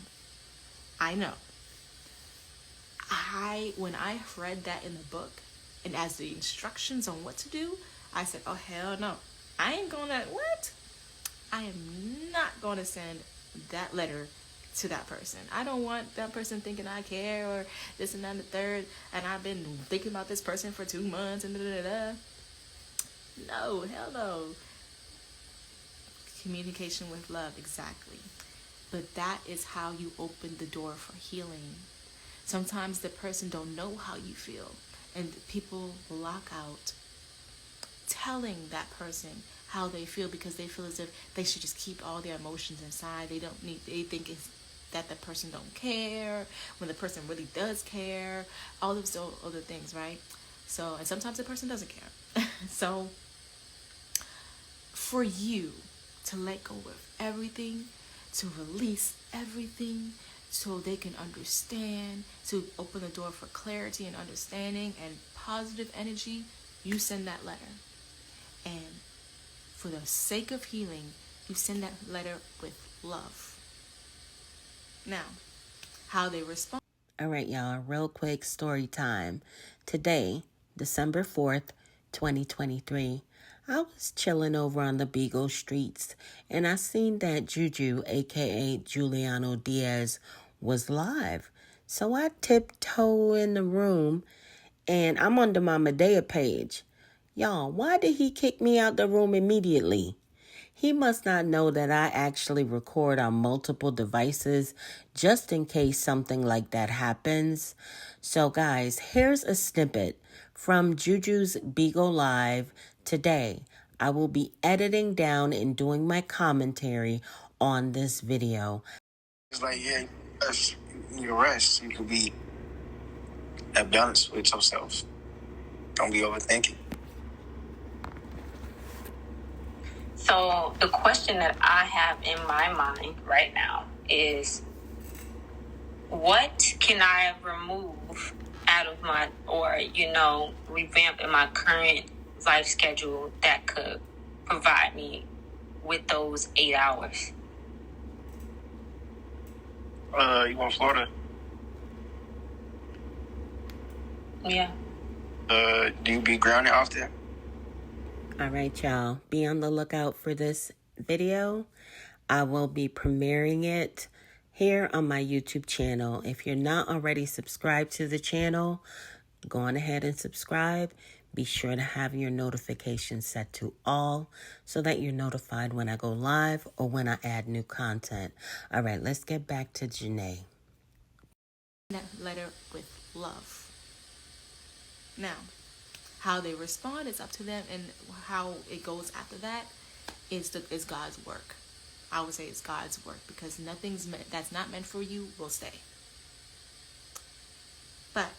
Speaker 3: I know. When I read that in the book, and as the instructions on what to do, I said, oh, hell no. I am not going to send that letter to that person. I don't want that person thinking I care or this and that and the third, and I've been thinking about this person for 2 months and da-da-da-da. No, hell no. Communication with love, exactly. But that is how you open the door for healing. Sometimes the person don't know how you feel, and people block out telling that person how they feel because they feel as if they should just keep all their emotions inside. They think it's that the person don't care when the person really does care. All those other things, right? So, and sometimes the person doesn't care. So, for you to let go of everything, to release everything, so they can understand, to open the door for clarity and understanding and positive energy, you send that letter. And for the sake of healing, you send that letter with love. Now, how they respond.
Speaker 1: All right, y'all, real quick story time. Today, December 4th, 2023, I was chilling over on the Beagle streets and I seen that Juju, aka Juliano Diaz, was live. So I tiptoe in the room and I'm on the Mama Dea page. Y'all, why did he kick me out the room immediately? He must not know that I actually record on multiple devices just in case something like that happens. So guys, here's a snippet from Juju's Beagle Live today. I will be editing down and doing my commentary on this video.
Speaker 13: It's like, yeah, you can rest. You can be Have balance with yourself. Don't be overthinking.
Speaker 1: So the question that I have in my mind right now is, what can I remove out of my, or, revamp in my current life schedule that could provide me with those 8 hours?
Speaker 13: You want Florida?
Speaker 1: Yeah.
Speaker 13: Do you be grounded often?
Speaker 1: All right, y'all. Be on the lookout for this video. I will be premiering it here on my YouTube channel. If you're not already subscribed to the channel, go on ahead and subscribe. Be sure to have your notifications set to all so that you're notified when I go live or when I add new content. All right, let's get back to Janae.
Speaker 3: That letter with love. Now, how they respond is up to them, and how it goes after that is God's work. I would say it's God's work, because nothing's that's not meant for you will stay. But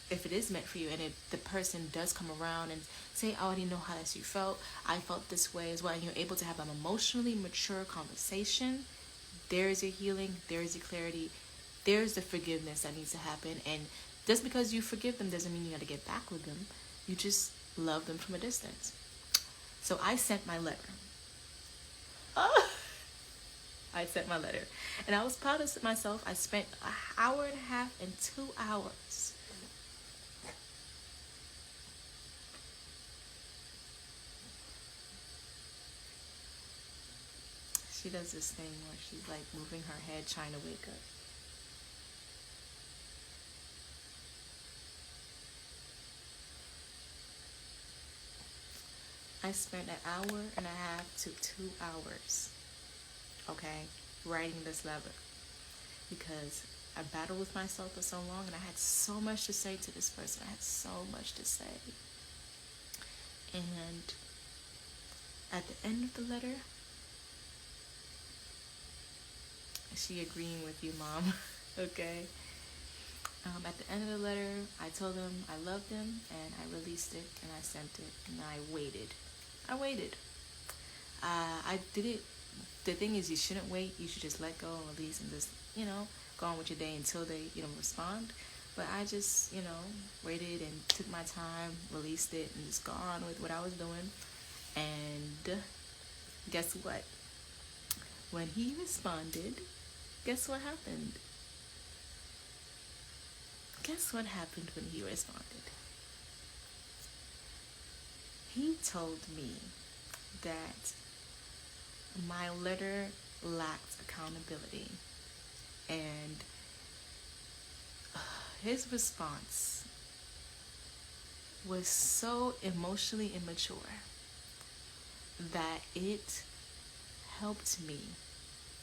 Speaker 3: if it is meant for you, and if the person does come around and say, "I already know how you felt. I felt this way as well," and you're able to have an emotionally mature conversation, there is your healing, there is your clarity, there's the forgiveness that needs to happen. And just because you forgive them doesn't mean you got to get back with them. You just love them from a distance. So I sent my letter. I sent my letter. And I was proud of myself. I spent an hour and a half and 2 hours. She does this thing where she's like moving her head, trying to wake up. I spent an hour and a half to 2 hours, okay, writing this letter, because I battled with myself for so long, and I had so much to say to this person. I had so much to say. And at the end of the letter, she agreeing with you, Mom, okay? At the end of the letter, I told them I loved them, and I released it, and I sent it, and I waited. I did it. The thing is, you shouldn't wait. You should just let go and release and just, go on with your day until they, respond. But I just, waited and took my time, released it, and just got on with what I was doing. And guess what? When he responded, guess what happened? Guess what happened when he responded? He told me that my letter lacked accountability, and his response was so emotionally immature that it helped me.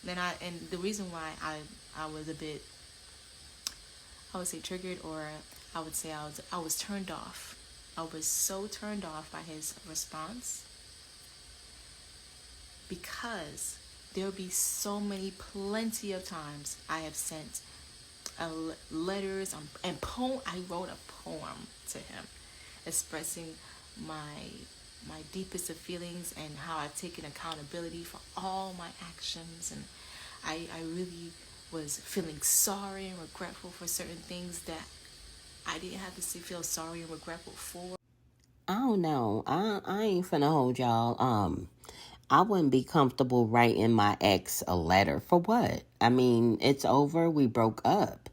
Speaker 3: And the reason why I was a bit, I would say, triggered, or I would say I was turned off. I was so turned off by his response, because there'll be plenty of times I have sent letters and I wrote a poem to him, expressing my deepest of feelings and how I've taken accountability for all my actions, and I really was feeling sorry and regretful for certain things that I didn't have to feel sorry and regretful for.
Speaker 1: I don't know. I ain't finna hold y'all. I wouldn't be comfortable writing my ex a letter. For what? I mean, it's over. We broke up.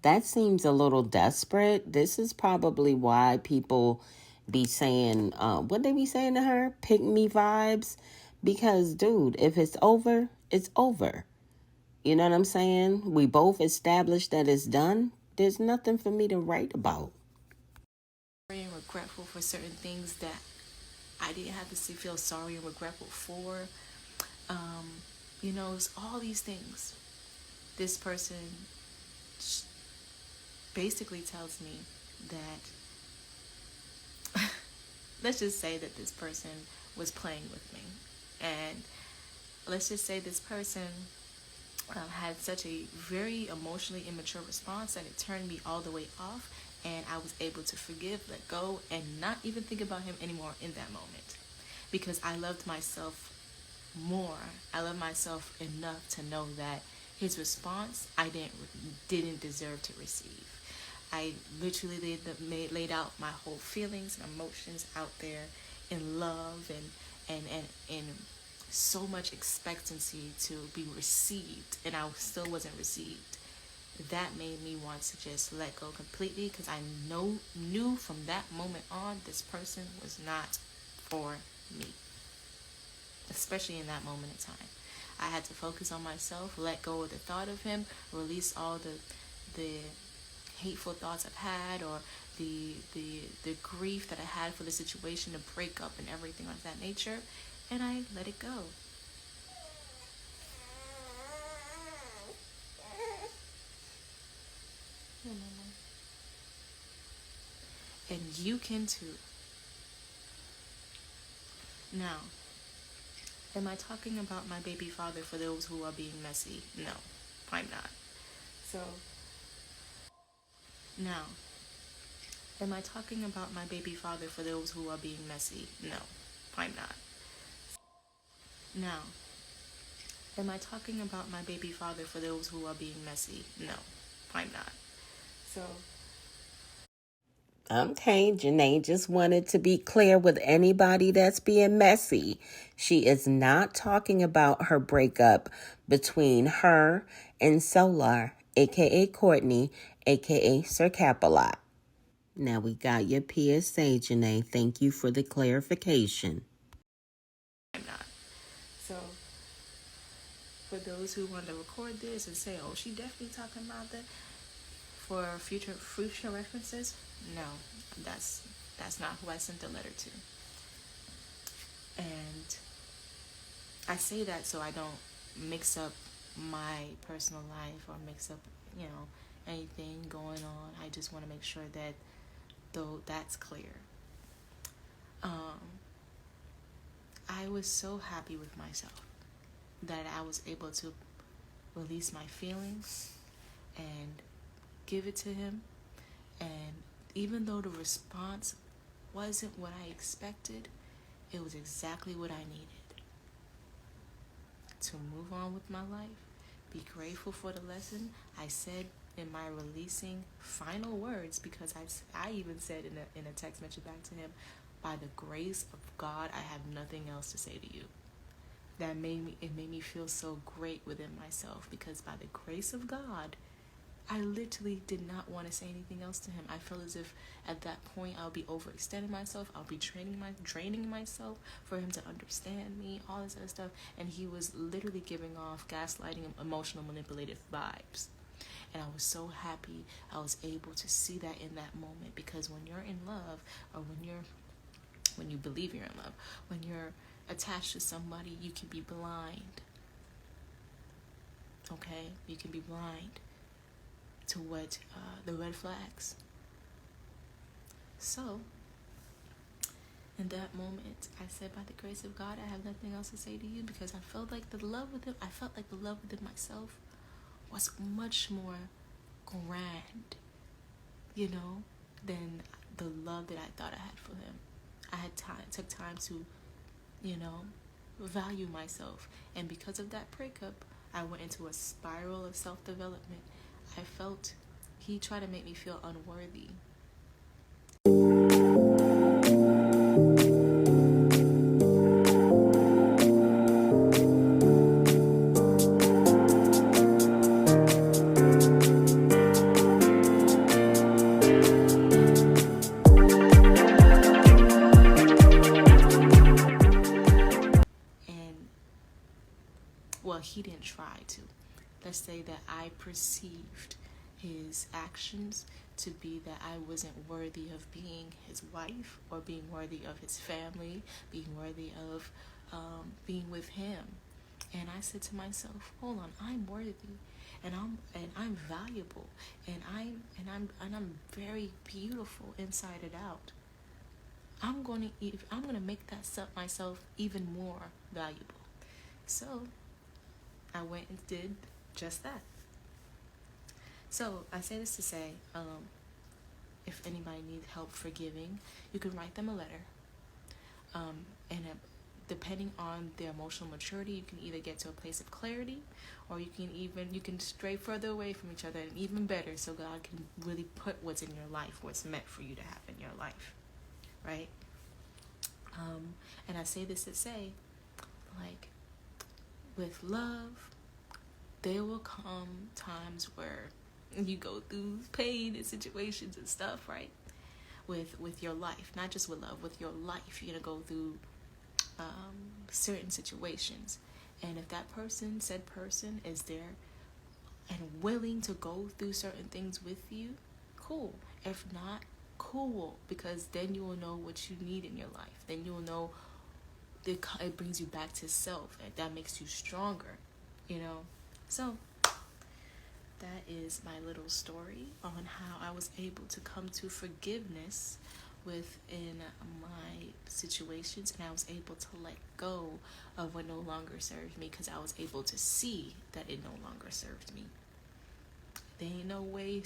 Speaker 1: That seems a little desperate. This is probably why people be saying, what they be saying to her? Pick me vibes. Because, dude, if it's over, it's over. You know what I'm saying? We both established that it's done. There's nothing for me to write about.
Speaker 3: And regretful for certain things that I didn't have to feel sorry and regretful for. It's all these things. This person basically tells me that let's just say that this person was playing with me, and let's just say this person had such a very emotionally immature response that it turned me all the way off, And I was able to forgive, let go, and not even think about him anymore in that moment. Because I loved myself more. I love myself enough to know that his response I didn't deserve to receive. I literally laid out my whole feelings and emotions out there in love and so much expectancy to be received, and I still wasn't received. That made me want to just let go completely, because I knew from that moment on this person was not for me, especially in that moment in time. I had to focus on myself, let go of the thought of him, release all the hateful thoughts I've had, or the grief that I had for the situation, the breakup and everything like that nature, and I let it go. And you can too. Now, am I talking about my baby father for those who are being messy? No, I'm not. So, now, am I talking about my baby father for those who are being messy? No, I'm not. Now, am I talking about my baby father for those who are being messy? No, I'm not. So,
Speaker 1: Okay, Janae just wanted to be clear with anybody that's being messy. She is not talking about her breakup between her and Solar, aka Courtney, aka Sir Capalot. Now we got your PSA, Janae. Thank you for the clarification.
Speaker 3: I'm not. So, for those who want to record this and say, "Oh, she definitely talking about that," for future references, no, that's not who I sent the letter to. And I say that so I don't mix up my personal life or mix up, anything going on. I just want to make sure that though that's clear. I was so happy with myself that I was able to release my feelings and give it to him. And even though the response wasn't what I expected, it was exactly what I needed to move on with my life, be grateful for the lesson. I said in my releasing final words, because I even said in a text message back to him, by the grace of God, I have nothing else to say to you. It made me feel so great within myself, because by the grace of God, I literally did not want to say anything else to him. I felt as if at that point I'll be overextending myself. I'll be draining myself for him to understand me, all this other stuff. And he was literally giving off gaslighting and emotional manipulative vibes. And I was so happy I was able to see that in that moment, because when you're in love, or when you believe you're in love, when you're attached to somebody, you can be blind. Okay? You can be blind to what the red flags. So, in that moment, I said, by the grace of God, I have nothing else to say to you, because I felt like the love within myself was much more grand, than the love that I thought I had for him. I had took time to, value myself. And because of that breakup, I went into a spiral of self-development. I felt he tried to make me feel unworthy. And, well, he didn't try to. Let's say that I perceived his actions to be that I wasn't worthy of being his wife, or being worthy of his family, being worthy of being with him. And I said to myself, hold on, I'm worthy, and I'm valuable, and I'm very beautiful inside and out. I'm gonna make that myself even more valuable. So I went and did just that. So I say this to say, if anybody needs help forgiving, you can write them a letter. And depending on their emotional maturity, you can either get to a place of clarity, or you can stray further away from each other, and even better, so God can really put what's in your life, what's meant for you to have in your life, right? And I say this to say, like, with love, there will come times where you go through pain and situations and stuff, right? With your life, not just with love, with your life, you're gonna go through certain situations, and if that said person is there and willing to go through certain things with you, cool. If not, cool, because then you will know what you need in your life. Then you will know it brings you back to self, and that makes you stronger, so that is my little story on how I was able to come to forgiveness within my situations, and I was able to let go of what no longer served me, because I was able to see that it no longer served me. There ain't no way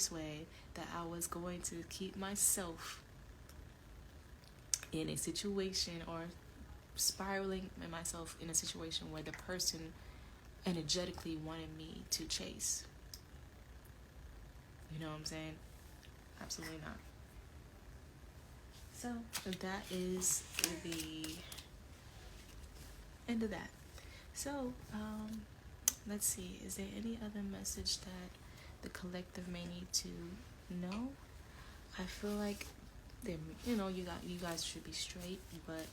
Speaker 3: that I was going to keep myself in a situation, or spiraling myself in a situation where the person energetically wanted me to chase. You know what I'm saying? Absolutely not. So that is the end of that. So let's see, is there any other message that the collective may need to know? I feel like you guys should be straight, but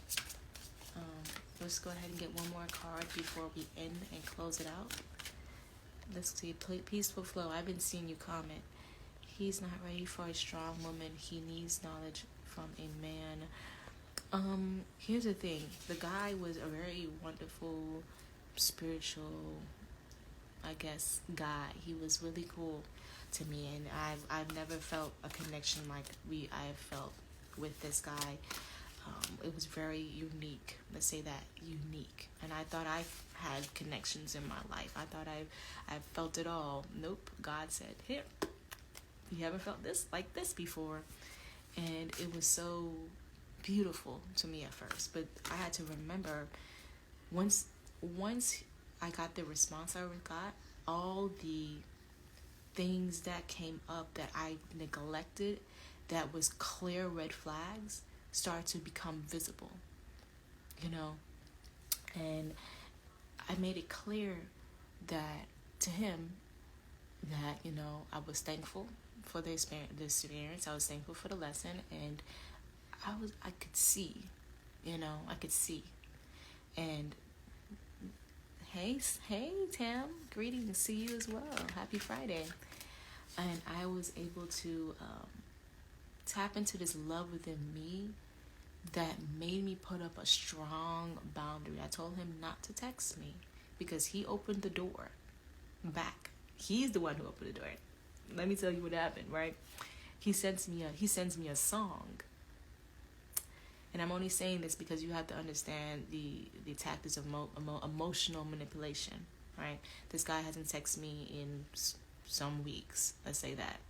Speaker 3: let's go ahead and get one more card before we end and close it out. Let's see, peaceful flow. I've been seeing you comment. He's not ready for a strong woman. He needs knowledge from a man. Here's the thing. The guy was a very wonderful, spiritual, I guess, guy. He was really cool to me, and I've never felt a connection like I have felt with this guy. It was very unique. Let's say that, unique. And I thought I had connections in my life. I thought I felt it all. Nope. God said, here, you haven't felt this like this before. And it was so beautiful to me at first. But I had to remember, once I got the response I got, all the things that came up that I neglected, that was clear red flags, start to become visible, and I made it clear that to him that, I was thankful for the experience, I was thankful for the lesson, and I could see, and hey Tam, greetings to you as well, happy Friday. And I was able to tap into this love within me that made me put up a strong boundary. I told him not to text me because he opened the door back. He's the one who opened the door. Let me tell you what happened, right? He sends me a song. And I'm only saying this because you have to understand the tactics of emotional manipulation, right? This guy hasn't texted me in some weeks. Let's say that.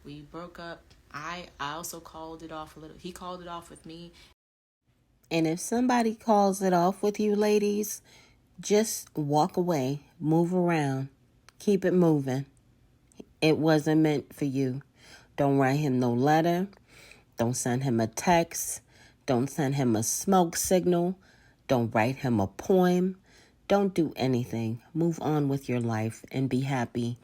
Speaker 3: We broke up. I also called it off a little. He called it off with me.
Speaker 1: And if somebody calls it off with you, ladies, just walk away, move around, keep it moving. It wasn't meant for you. Don't write him no letter. Don't send him a text. Don't send him a smoke signal. Don't write him a poem. Don't do anything. Move on with your life and be happy.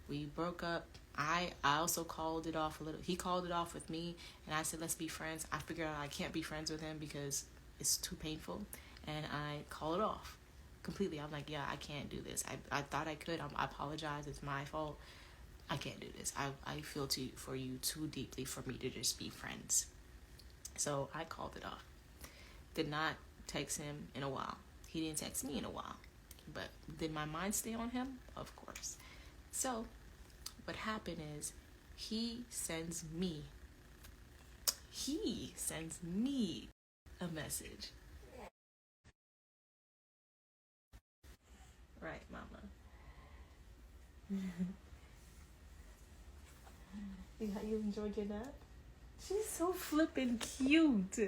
Speaker 3: We broke up. I also called it off a little. He called it off with me, and I said, let's be friends. I figured out I can't be friends with him because it's too painful, and I call it off completely. I'm like, yeah, I can't do this. I thought I could. I apologize. It's my fault. I can't do this. I feel for you too deeply for me to just be friends. So I called it off. Did not text him in a while. He didn't text me in a while. But did my mind stay on him? Of course. So what happened is he sends me a message. Right, mama. You enjoyed your nap? She's so flippin' cute.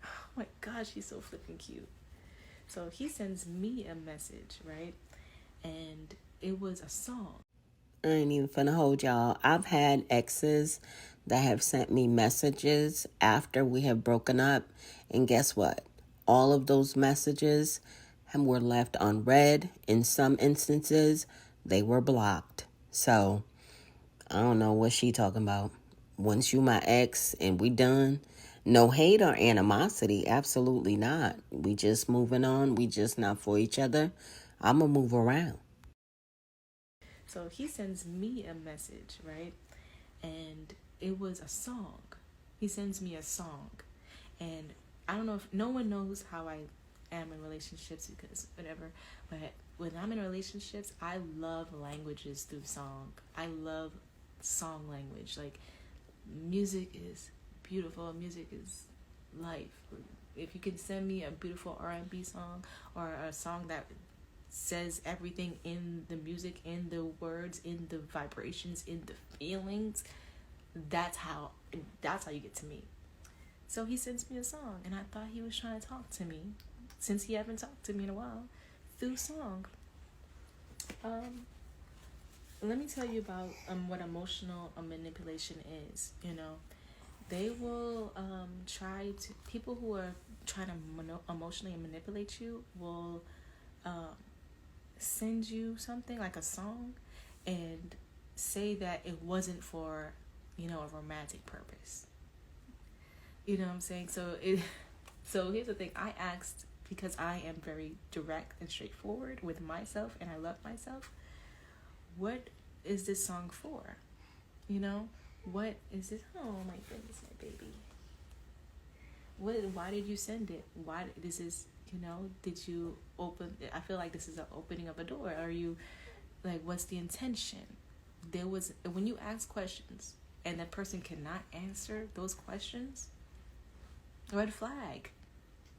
Speaker 3: Oh my gosh, she's so flippin' cute. So he sends me a message, right? And it was a song.
Speaker 1: I ain't even finna hold y'all. I've had exes that have sent me messages after we have broken up. And guess what? All of those messages were left unread. In some instances, they were blocked. So, I don't know what she talking about. Once you my ex and we done, no hate or animosity. Absolutely not. We just moving on. We just not for each other. I'ma move around.
Speaker 3: So he sends me a message, right? And it was a song. He sends me a song. And I don't know if no one knows how I am in relationships because whatever. But when I'm in relationships, I love languages through song. I love song language. Like music is beautiful. Music is life. If you can send me a beautiful R&B song or a song that says everything in the music, in the words, in the vibrations, in the feelings, that's how you get to me. So he sends me a song, and I thought he was trying to talk to me, since he haven't talked to me in a while, through song. Let me tell you about what emotional manipulation is. They will try to, people who are trying to emotionally manipulate you will send you something like a song and say that it wasn't for a romantic purpose. You know what I'm saying? So here's the thing. I asked, because I am very direct and straightforward with myself and I love myself, what is this song for? What is this? Oh my goodness, my baby. Why did you send it? Why this is did you open? I feel like this is an opening of a door. Are you like, what's the intention? When you ask questions and that person cannot answer those questions, red flag.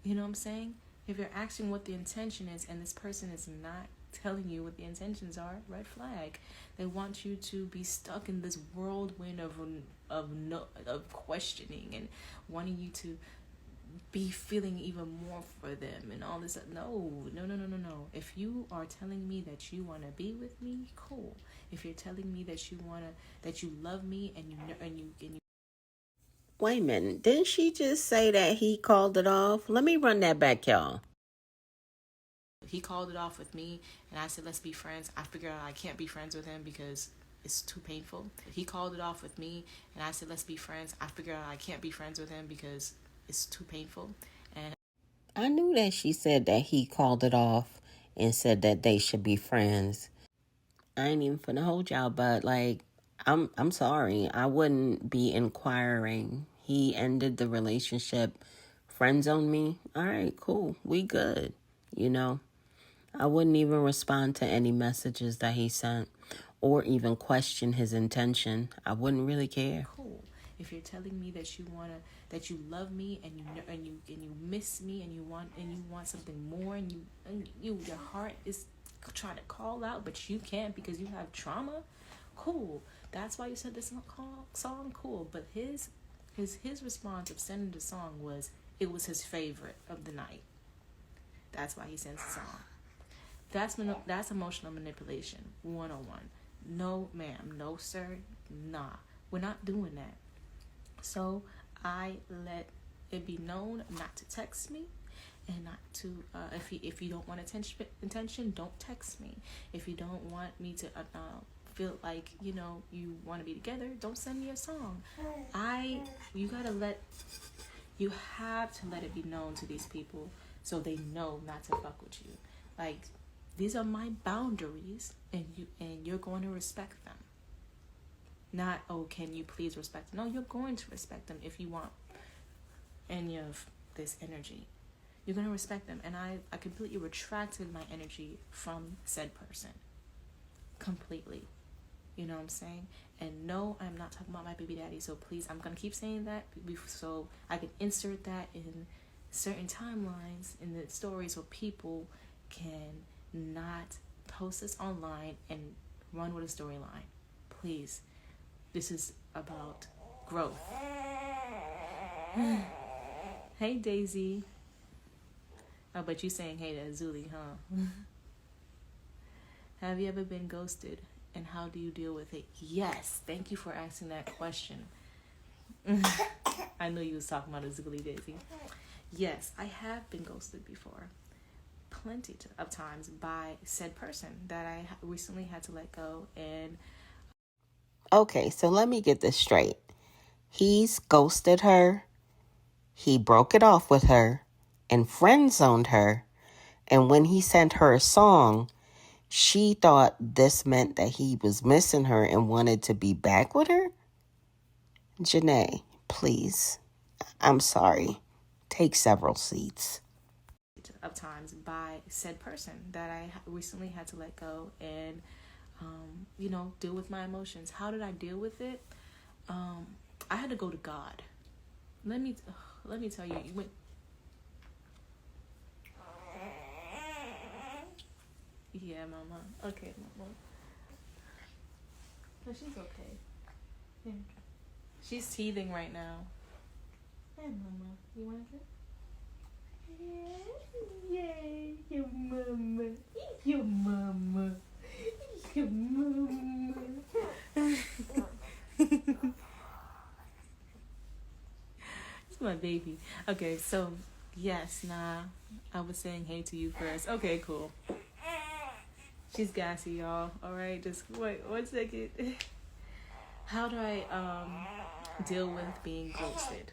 Speaker 3: You know what I'm saying? If you're asking what the intention is and this person is not telling you what the intentions are, red flag. They want you to be stuck in this whirlwind of questioning and wanting you to be feeling even more for them and all this. No. If you are telling me that you want to be with me, cool. If you're telling me that you love me and you
Speaker 1: Wait a minute. Didn't she just say that he called it off? Let me run that back, y'all.
Speaker 3: He called it off with me, and I said, let's be friends. I figured out I can't be friends with him because it's too painful. He called it off with me, and I said, let's be friends. I figured out I can't be friends with him because it's too painful. And
Speaker 1: I knew that she said that he called it off and said that they should be friends. I ain't even finna hold y'all, but I'm sorry. I wouldn't be inquiring. He ended the relationship. Friends on me. All right, cool. We good. I wouldn't even respond to any messages that he sent or even question his intention. I wouldn't really care.
Speaker 3: Cool. If you're telling me that you love me and you miss me and you want something more and your heart is trying to call out but you can't because you have trauma, cool. That's why you sent this song, cool. But his response of sending the song was it was his favorite of the night. That's why he sends the song. That's emotional manipulation 101. No, ma'am. No, sir. Nah. We're not doing that. So I let it be known not to text me and not to, if you don't want attention, don't text me. If you don't want me to feel like, you want to be together, don't send me a song. You have to let it be known to these people so they know not to fuck with you. Like, these are my boundaries, and you're going to respect them. Not, oh, can you please respect them? No, you're going to respect them if you want any of this energy. You're going to respect them. And I completely retracted my energy from said person. Completely. You know what I'm saying? And no, I'm not talking about my baby daddy. So please, I'm going to keep saying that so I can insert that in certain timelines in the story so people can not post this online and run with a storyline. please, this is about growth. Hey, Daisy. Oh, but you saying hey to Zuli, huh? Have you ever been ghosted, and how do you deal with it? Yes, thank you for asking that question. I knew you was talking about a Zuli, Daisy. Yes, I have been ghosted before. Plenty of times by said person that I recently had to let go. And
Speaker 1: Okay, so let me get this straight. He's ghosted her, he broke it off with her, and friend zoned her. And when he sent her a song, she thought this meant that he was missing her and wanted to be back with her? Janae, please. I'm sorry. Take several seats.
Speaker 3: of times by said person that I recently had to let go and, deal with my emotions. How did I deal with it? I had to go to God. Let me tell you. Yeah, Mama. Okay, Mama. No, she's okay. Yeah. She's teething right now. Hey, Mama. You want to? Yay, your mama. Your mama. Your mama. It's my baby. Okay, so, yes, I was saying hey to you first. Okay, cool. She's gassy, y'all. Alright, just wait 1 second. How do I deal with being ghosted?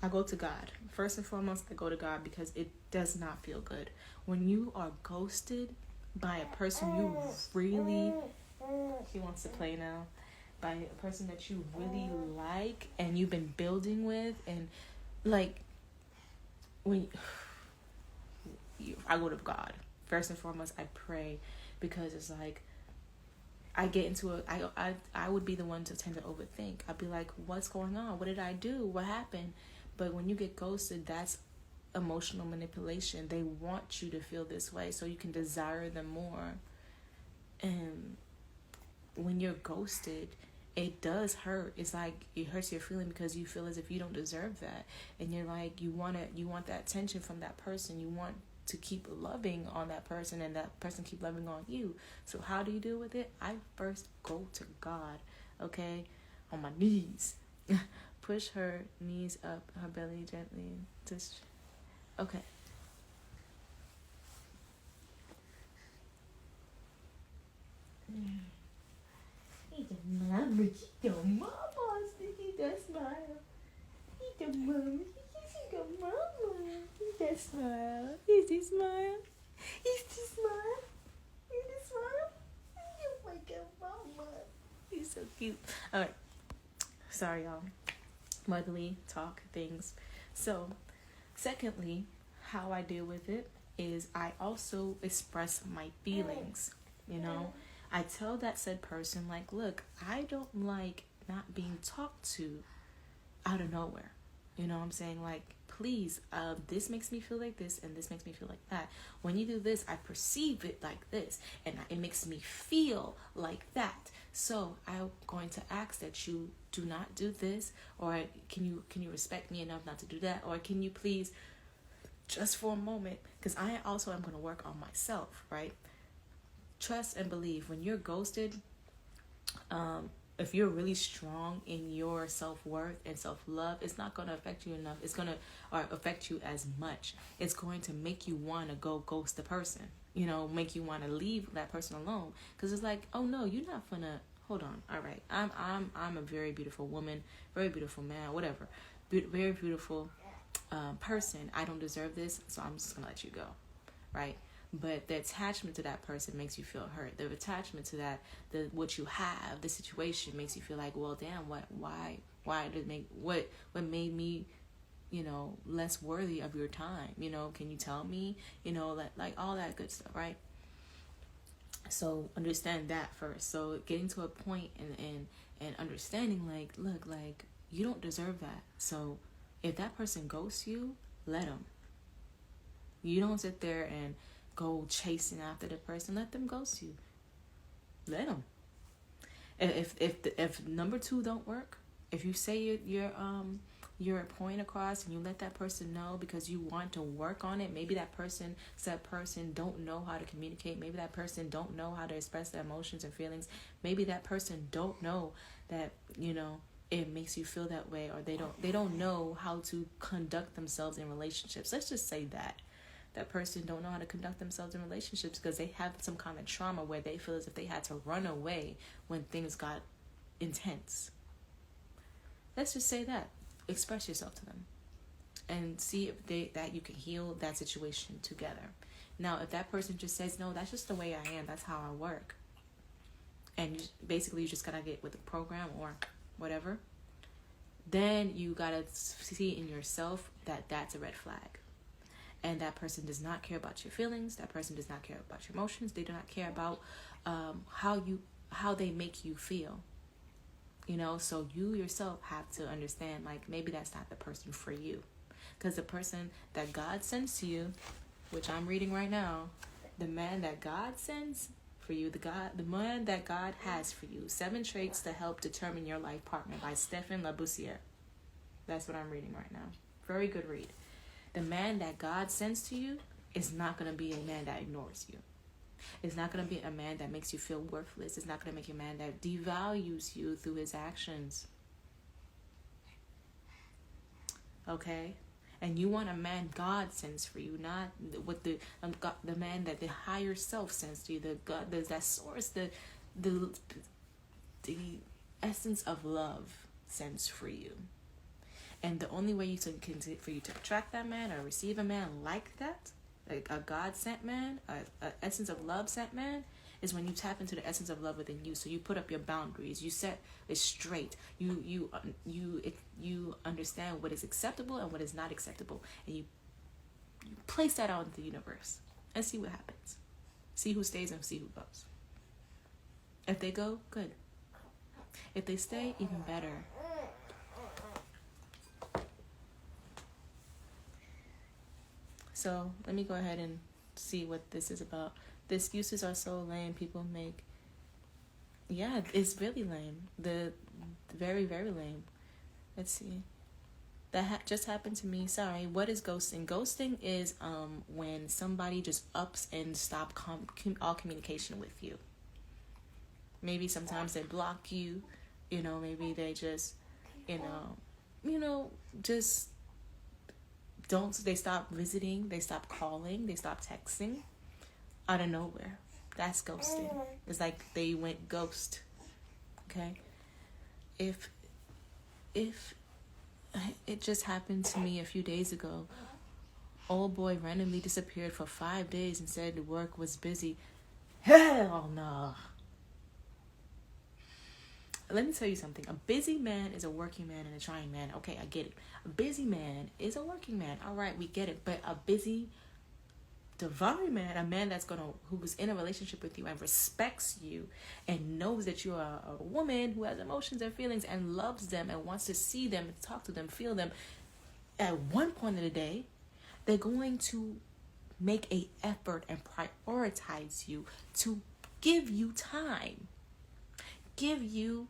Speaker 3: I go to God. First and foremost, I go to God because it does not feel good. When you are ghosted by a person you really, he wants to play now, by a person that you really like and you've been building with, and like, I go to God. First and foremost, I pray, because it's like, I get into I would be the one to tend to overthink. I'd be like, what's going on? What did I do? What happened? But when you get ghosted, that's emotional manipulation. They want you to feel this way so you can desire them more. And when you're ghosted, it does hurt. It's like it hurts your feeling because you feel as if you don't deserve that. And you're like, you want that attention from that person. You want to keep loving on that person, and that person keep loving on you. So how do you deal with it? I first go to God, okay, on my knees. Push her knees up, her belly gently. Just okay. He's a mama. He's your mama. He does smile. He's your mama. He's your mama. He does smile. He's the smile. He's the smile. He's the smile. You like a mama. He's so cute. All right. Sorry, y'all. Motherly talk things. So, secondly, how I deal with it is I also express my feelings. I tell that said person, like, look, I don't like not being talked to out of nowhere. You know what I'm saying? Like, please, this makes me feel like this, and this makes me feel like that. When you do this, I perceive it like this, and it makes me feel like that. So I'm going to ask that you do not do this, or can you respect me enough not to do that, or can you please, just for a moment, because I also am going to work on myself, right? Trust and believe. When you're ghosted, if you're really strong in your self-worth and self-love, it's not going to affect you enough. It's going to affect you as much. It's going to make you want to go ghost the person, make you want to leave that person alone. Because it's like, oh no, you're not gonna, hold on. All right. I'm a very beautiful woman, very beautiful man, whatever. Very beautiful person. I don't deserve this, so I'm just going to let you go. Right? But the attachment to that person makes you feel hurt. The attachment to that, what you have, the situation makes you feel like, well, damn, why did it make, what made me, less worthy of your time? Can you tell me, like all that good stuff, right? So understand that first. So getting to a point and understanding, like, look, like, you don't deserve that. So if that person ghosts you, let them. You don't sit there and go chasing after the person. Let them ghost you. Let them. If number 2 don't work, if you say your point across and you let that person know because you want to work on it, maybe that person don't know how to communicate, maybe that person don't know how to express their emotions and feelings, maybe that person don't know that, you know, it makes you feel that way, or they don't know how to conduct themselves in relationships. Let's just say that person don't know how to conduct themselves in relationships because they have some kind of trauma where they feel as if they had to run away when things got intense. Let's just say that. Express yourself to them and see if that you can heal that situation together. Now, if that person just says, no, that's just the way I am, that's how I work, and you just gotta get with the program or whatever, then you gotta see in yourself that that's a red flag. And that person does not care about your feelings. That person does not care about your emotions. They do not care about how they make you feel. You know, so you yourself have to understand, like, maybe that's not the person for you. Because the person that God sends to you, which I'm reading right now, the man that God sends for you, the man that God has for you, 7 Traits to Help Determine Your Life Partner by Stephen Laboussiere. That's what I'm reading right now. Very good read. The man that God sends to you is not going to be a man that ignores you. It's not going to be a man that makes you feel worthless. It's not going to make a man that devalues you through his actions. Okay? And you want a man God sends for you, not what the man that the higher self sends to you. The God, that source, the essence of love sends for you. And the only way for you to attract that man or receive a man like that, like a God sent man, a essence of love sent man, is when you tap into the essence of love within you. So you put up your boundaries, you set it straight, you understand what is acceptable and what is not acceptable, and you place that out into the universe and see what happens. See who stays and see who goes. If they go, good. If they stay, even better. So let me go ahead and see what this is about. The excuses are so lame people make. Yeah, it's really lame. Very, very lame. Let's see. That just happened to me. Sorry. What is ghosting? Ghosting is when somebody just ups and stop all communication with you. Maybe sometimes they block you. You know, maybe they just, just they stop visiting, they stop calling, they stop texting out of nowhere. That's ghosting. It's like they went ghost. Okay? If it just happened to me a few days ago. Old boy randomly disappeared for 5 days and said the work was busy. Hell no. Let me tell you something. A busy man is a working man and a trying man. Okay, I get it. A busy man is a working man. All right, we get it. But a busy, devouring man, a man who's in a relationship with you and respects you and knows that you are a woman who has emotions and feelings and loves them and wants to see them, talk to them, feel them. At one point of the day, they're going to make an effort and prioritize you to give you time. Give you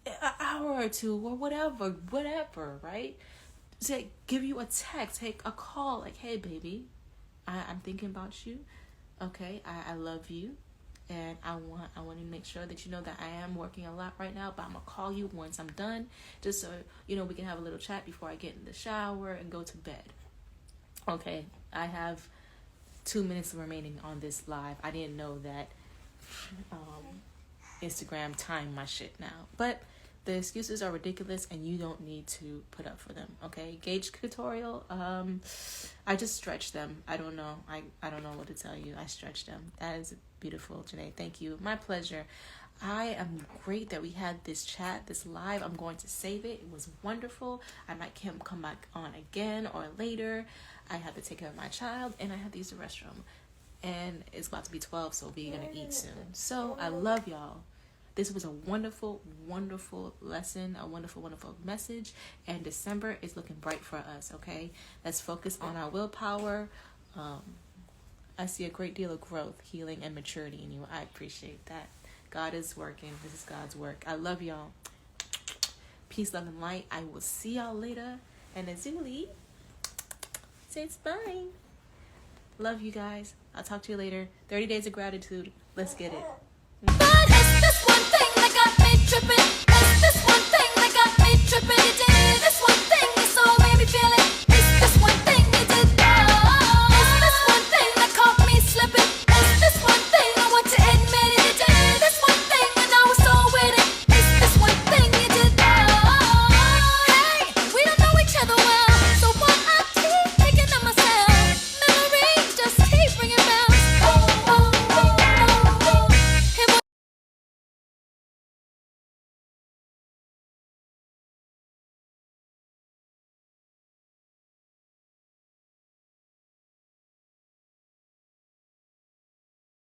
Speaker 3: an hour or two or whatever, right? Say, give you a text, take a call, like, hey, baby, I'm thinking about you. Okay, I love you, and I want to make sure that you know that I am working a lot right now, but I'm gonna call you once I'm done, just so we can have a little chat before I get in the shower and go to bed. Okay, I have 2 minutes remaining on this live. I didn't know that Instagram timed my shit now, but the excuses are ridiculous and you don't need to put up for them. Okay, gauge tutorial. I just stretch them. I don't know. I don't know what to tell you. I stretch them. That is beautiful, Janae. Thank you. My pleasure. I am great that we had this chat, this live. I'm going to save it. It was wonderful. I might come back on again or later. I have to take care of my child and I have to use the restroom. And it's about to be 12, so we're going to eat soon. So I love y'all. This was a wonderful, wonderful lesson, a wonderful, wonderful message. And December is looking bright for us, okay? Let's focus on our willpower. I see a great deal of growth, healing, and maturity in you. I appreciate that. God is working. This is God's work. I love y'all. Peace, love, and light. I will see y'all later. And Azuli says bye. Love you guys. I'll talk to you later. 30 days of gratitude. Let's get it.
Speaker 2: But it's this one thing that got me tripping. It's this one thing that got me tripping.